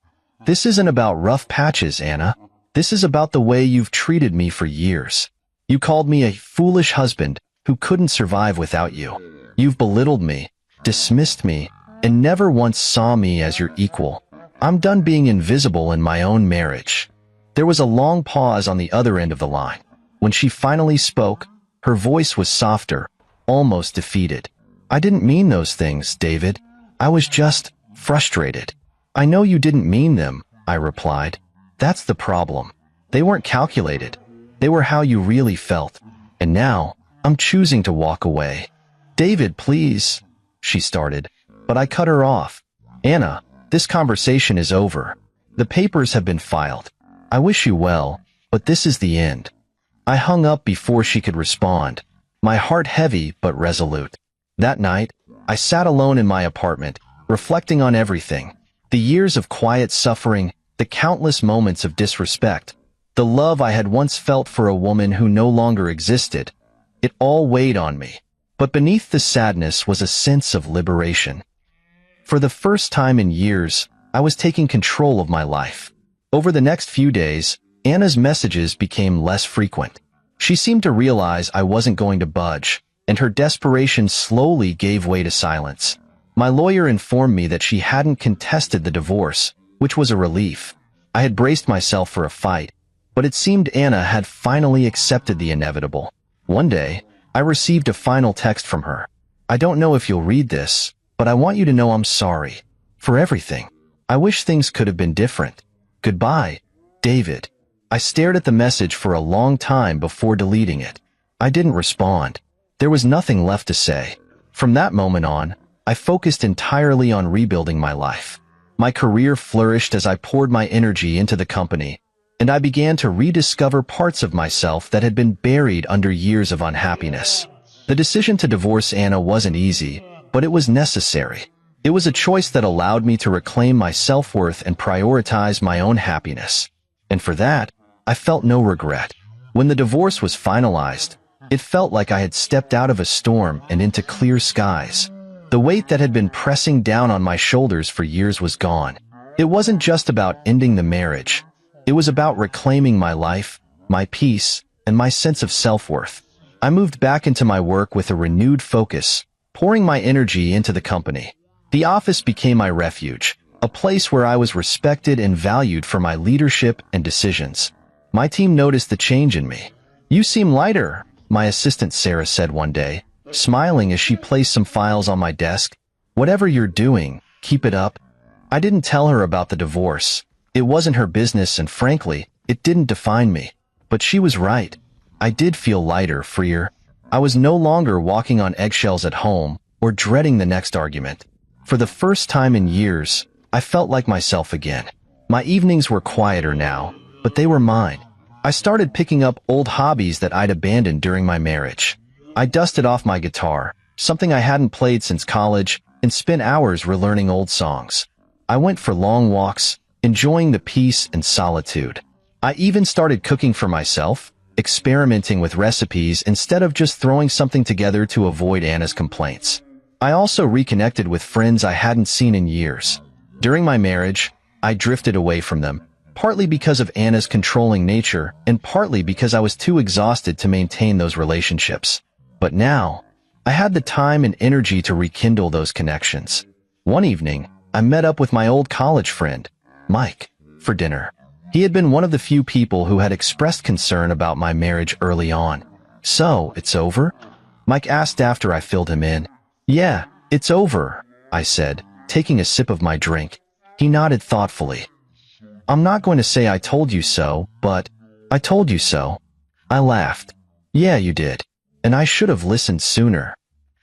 This isn't about rough patches, Anna. This is about the way you've treated me for years. You called me a foolish husband who couldn't survive without you. You've belittled me, dismissed me, and never once saw me as your equal. I'm done being invisible in my own marriage. There was a long pause on the other end of the line. When she finally spoke, her voice was softer, almost defeated. "I didn't mean those things, David. I was just frustrated." "I know you didn't mean them," I replied. "That's the problem. They weren't calculated. They were how you really felt. And now, I'm choosing to walk away." "David, please," she started, but I cut her off. "Anna, this conversation is over. The papers have been filed. I wish you well, but this is the end." I hung up before she could respond, my heart heavy but resolute. That night, I sat alone in my apartment, reflecting on everything. The years of quiet suffering, the countless moments of disrespect, the love I had once felt for a woman who no longer existed. It all weighed on me. But beneath the sadness was a sense of liberation. For the first time in years, I was taking control of my life. Over the next few days, Anna's messages became less frequent. She seemed to realize I wasn't going to budge, and her desperation slowly gave way to silence. My lawyer informed me that she hadn't contested the divorce, which was a relief. I had braced myself for a fight, but it seemed Anna had finally accepted the inevitable. One day, I received a final text from her. "I don't know if you'll read this, but I want you to know I'm sorry. For everything. I wish things could have been different. Goodbye, David." I stared at the message for a long time before deleting it. I didn't respond. There was nothing left to say. From that moment on, I focused entirely on rebuilding my life. My career flourished as I poured my energy into the company, and I began to rediscover parts of myself that had been buried under years of unhappiness. The decision to divorce Anna wasn't easy, but it was necessary. It was a choice that allowed me to reclaim my self-worth and prioritize my own happiness. And for that, I felt no regret. When the divorce was finalized, it felt like I had stepped out of a storm and into clear skies. The weight that had been pressing down on my shoulders for years was gone. It wasn't just about ending the marriage. It was about reclaiming my life, my peace, and my sense of self-worth. I moved back into my work with a renewed focus, pouring my energy into the company. The office became my refuge, a place where I was respected and valued for my leadership and decisions. My team noticed the change in me. "You seem lighter," my assistant Sarah said one day, smiling as she placed some files on my desk. "Whatever you're doing, keep it up." I didn't tell her about the divorce. It wasn't her business, and frankly, it didn't define me. But she was right. I did feel lighter, freer. I was no longer walking on eggshells at home or dreading the next argument. For the first time in years, I felt like myself again. My evenings were quieter now, but they were mine. I started picking up old hobbies that I'd abandoned during my marriage. I dusted off my guitar, something I hadn't played since college, and spent hours relearning old songs. I went for long walks, enjoying the peace and solitude. I even started cooking for myself, experimenting with recipes instead of just throwing something together to avoid Anna's complaints. I also reconnected with friends I hadn't seen in years. During my marriage, I drifted away from them, partly because of Anna's controlling nature and partly because I was too exhausted to maintain those relationships. But now, I had the time and energy to rekindle those connections. One evening, I met up with my old college friend, Mike, for dinner. He had been one of the few people who had expressed concern about my marriage early on. "So, it's over?" Mike asked after I filled him in. "Yeah, it's over," I said, taking a sip of my drink. He nodded thoughtfully. "I'm not going to say I told you so, but I told you so." I laughed. "Yeah, you did. And I should have listened sooner."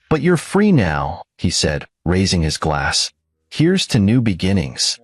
"But you're free now," he said, raising his glass. "Here's to new beginnings."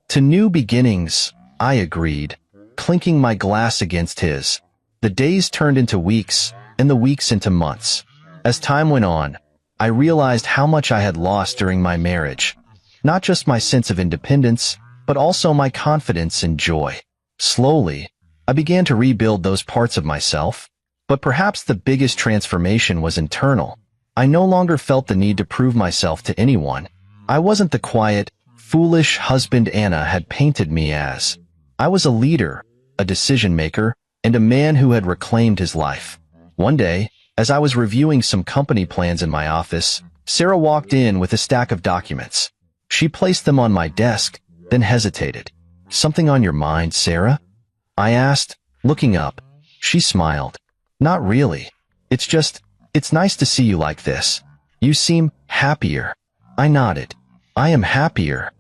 "To new beginnings," I agreed, clinking my glass against his. The days turned into weeks, and the weeks into months. As time went on, I realized how much I had lost during my marriage. Not just my sense of independence, but also my confidence and joy. Slowly, I began to rebuild those parts of myself, but perhaps the biggest transformation was internal. I no longer felt the need to prove myself to anyone. I wasn't the quiet, foolish husband Anna had painted me as. I was a leader, a decision-maker, and a man who had reclaimed his life. One day, as I was reviewing some company plans in my office, Sarah walked in with a stack of documents. She placed them on my desk, then hesitated. "Something on your mind, Sarah?" I asked, looking up. She smiled. Not really. It's nice to see you like this. You seem happier. I nodded. I am happier.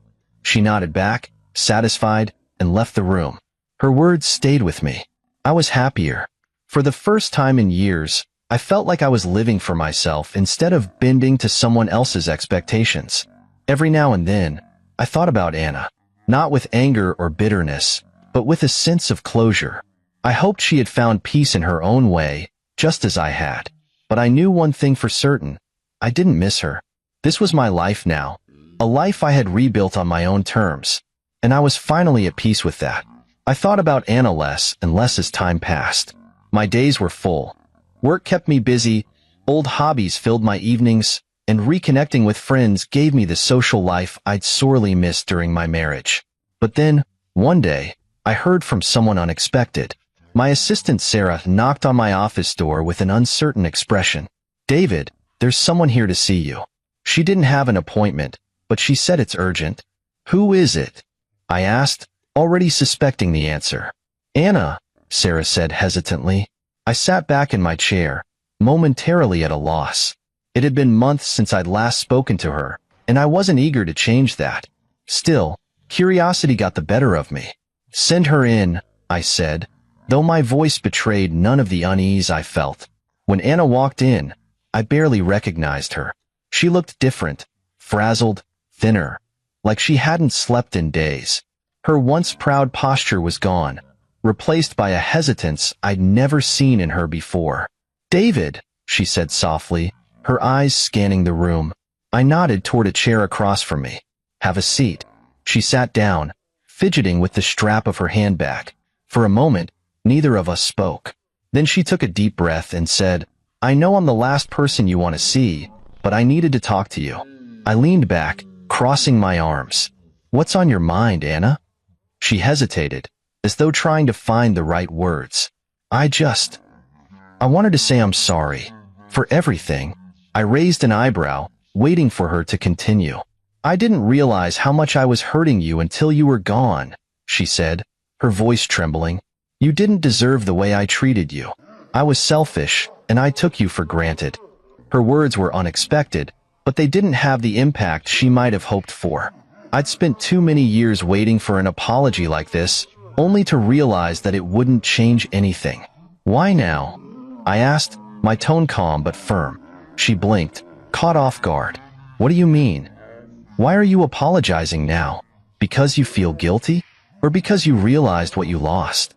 She nodded back, satisfied, and left the room. Her words stayed with me. I was happier. For the first time in years, I felt like I was living for myself instead of bending to someone else's expectations. Every now and then, I thought about Anna, not with anger or bitterness, but with a sense of closure. I hoped she had found peace in her own way, just as I had. But I knew one thing for certain. I didn't miss her. This was my life now, a life I had rebuilt on my own terms, and I was finally at peace with that. I thought about Anna less and less as time passed. My days were full. Work kept me busy, old hobbies filled my evenings, and reconnecting with friends gave me the social life I'd sorely missed during my marriage. But then, one day, I heard from someone unexpected. My assistant Sarah knocked on my office door with an uncertain expression. "David, there's someone here to see you." She didn't have an appointment, but she said it's urgent. "Who is it?" I asked, already suspecting the answer. "Anna," Sarah said hesitantly. I sat back in my chair, momentarily at a loss. It had been months since I'd last spoken to her, and I wasn't eager to change that. Still, curiosity got the better of me. "Send her in," I said, though my voice betrayed none of the unease I felt. When Anna walked in, I barely recognized her. She looked different, frazzled, thinner, like she hadn't slept in days. Her once proud posture was gone, replaced by a hesitance I'd never seen in her before. "David," she said softly, her eyes scanning the room. I nodded toward a chair across from me. "Have a seat." She sat down, fidgeting with the strap of her handbag. For a moment, neither of us spoke. Then she took a deep breath and said, "I know I'm the last person you want to see, but I needed to talk to you." I leaned back, crossing my arms. "What's on your mind, Anna?" She hesitated, as though trying to find the right words. I wanted to say I'm sorry. For everything." I raised an eyebrow, waiting for her to continue. "I didn't realize how much I was hurting you until you were gone," she said, her voice trembling. "You didn't deserve the way I treated you. I was selfish, and I took you for granted." Her words were unexpected, but they didn't have the impact she might have hoped for. I'd spent too many years waiting for an apology like this, only to realize that it wouldn't change anything. "Why now?" I asked, my tone calm but firm. She blinked, caught off guard. "What do you mean? Why are you apologizing now? Because you feel guilty? Or because you realized what you lost?"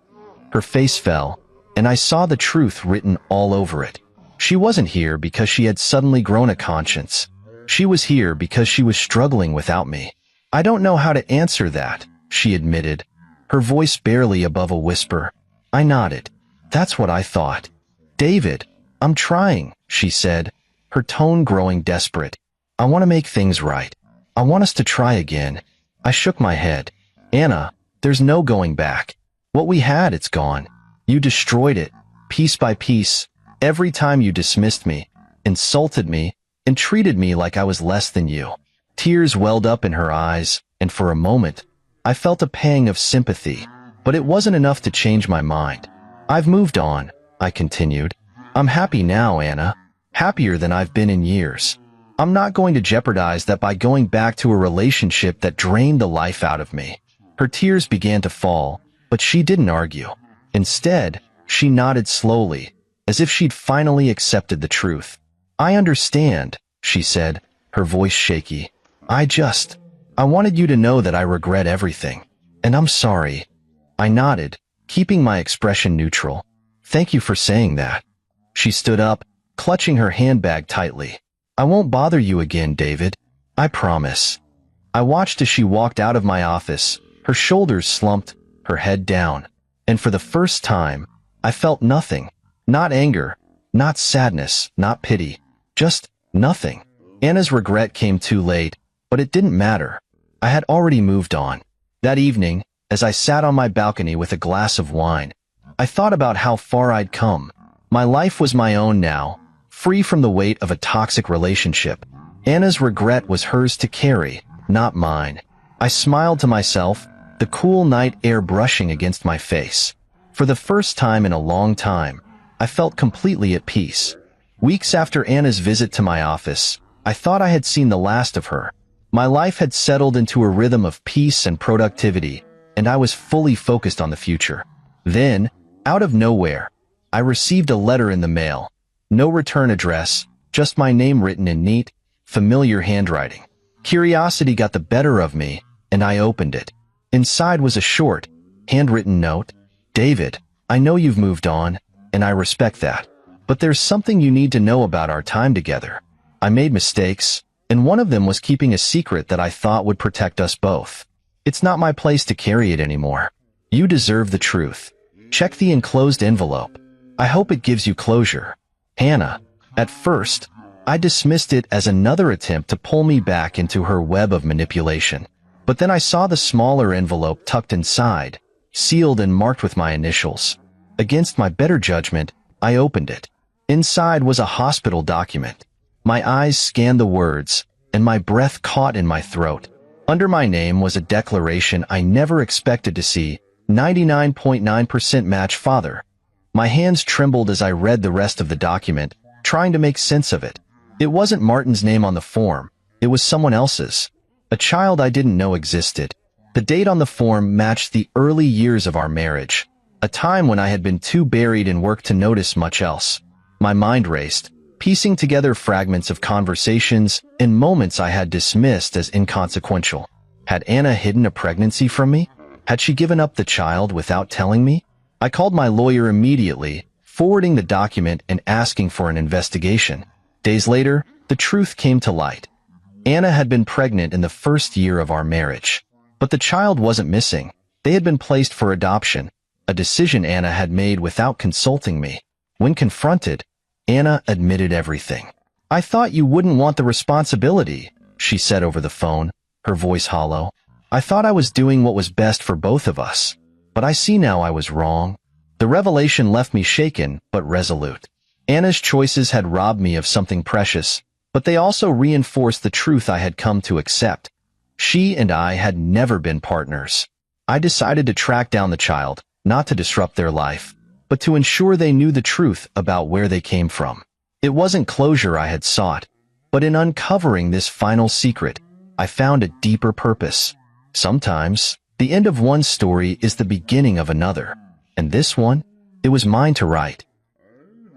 Her face fell, and I saw the truth written all over it. She wasn't here because she had suddenly grown a conscience. She was here because she was struggling without me. "I don't know how to answer that," she admitted, her voice barely above a whisper. I nodded. "That's what I thought." "David, I'm trying," she said, her tone growing desperate. "I want to make things right. I want us to try again." I shook my head. "Anna, there's no going back. What we had, it's gone. You destroyed it, piece by piece, every time you dismissed me, insulted me, and treated me like I was less than you." Tears welled up in her eyes, and for a moment, I felt a pang of sympathy, but it wasn't enough to change my mind. "I've moved on," I continued. "I'm happy now, Anna. Happier than I've been in years. I'm not going to jeopardize that by going back to a relationship that drained the life out of me." Her tears began to fall, but she didn't argue. Instead, she nodded slowly, as if she'd finally accepted the truth. "I understand," she said, her voice shaky. I wanted you to know that I regret everything. And I'm sorry." I nodded, keeping my expression neutral. "Thank you for saying that." She stood up, clutching her handbag tightly. "I won't bother you again, David. I promise." I watched as she walked out of my office, her shoulders slumped, her head down. And for the first time, I felt nothing. Not anger, not sadness, not pity. Just nothing. Anna's regret came too late, but it didn't matter. I had already moved on. That evening, as I sat on my balcony with a glass of wine, I thought about how far I'd come. My life was my own now, free from the weight of a toxic relationship. Anna's regret was hers to carry, not mine. I smiled to myself, the cool night air brushing against my face. For the first time in a long time, I felt completely at peace. Weeks after Anna's visit to my office, I thought I had seen the last of her. My life had settled into a rhythm of peace and productivity, and I was fully focused on the future. Then, out of nowhere, I received a letter in the mail. No return address, just my name written in neat, familiar handwriting. Curiosity got the better of me, and I opened it. Inside was a short, handwritten note. David, I know you've moved on, and I respect that. But there's something you need to know about our time together. I made mistakes, and one of them was keeping a secret that I thought would protect us both. It's not my place to carry it anymore. You deserve the truth. Check the enclosed envelope. I hope it gives you closure. Hannah. At first, I dismissed it as another attempt to pull me back into her web of manipulation. But then I saw the smaller envelope tucked inside, sealed and marked with my initials. Against my better judgment, I opened it. Inside was a hospital document. My eyes scanned the words, and my breath caught in my throat. Under my name was a declaration I never expected to see, 99.9% match father. My hands trembled as I read the rest of the document, trying to make sense of it. It wasn't Martin's name on the form. It was someone else's. A child I didn't know existed. The date on the form matched the early years of our marriage, a time when I had been too buried in work to notice much else. My mind raced, piecing together fragments of conversations and moments I had dismissed as inconsequential. Had Anna hidden a pregnancy from me? Had she given up the child without telling me? I called my lawyer immediately, forwarding the document and asking for an investigation. Days later, the truth came to light. Anna had been pregnant in the first year of our marriage. But the child wasn't missing. They had been placed for adoption, a decision Anna had made without consulting me. When confronted, Anna admitted everything. I thought you wouldn't want the responsibility, she said over the phone, her voice hollow. I thought I was doing what was best for both of us. But I see now I was wrong. The revelation left me shaken but resolute. Anna's choices had robbed me of something precious, but they also reinforced the truth I had come to accept. She and I had never been partners. I decided to track down the child, not to disrupt their life, but to ensure they knew the truth about where they came from. It wasn't closure I had sought, but in uncovering this final secret, I found a deeper purpose. Sometimes, the end of one story is the beginning of another, and this one, it was mine to write.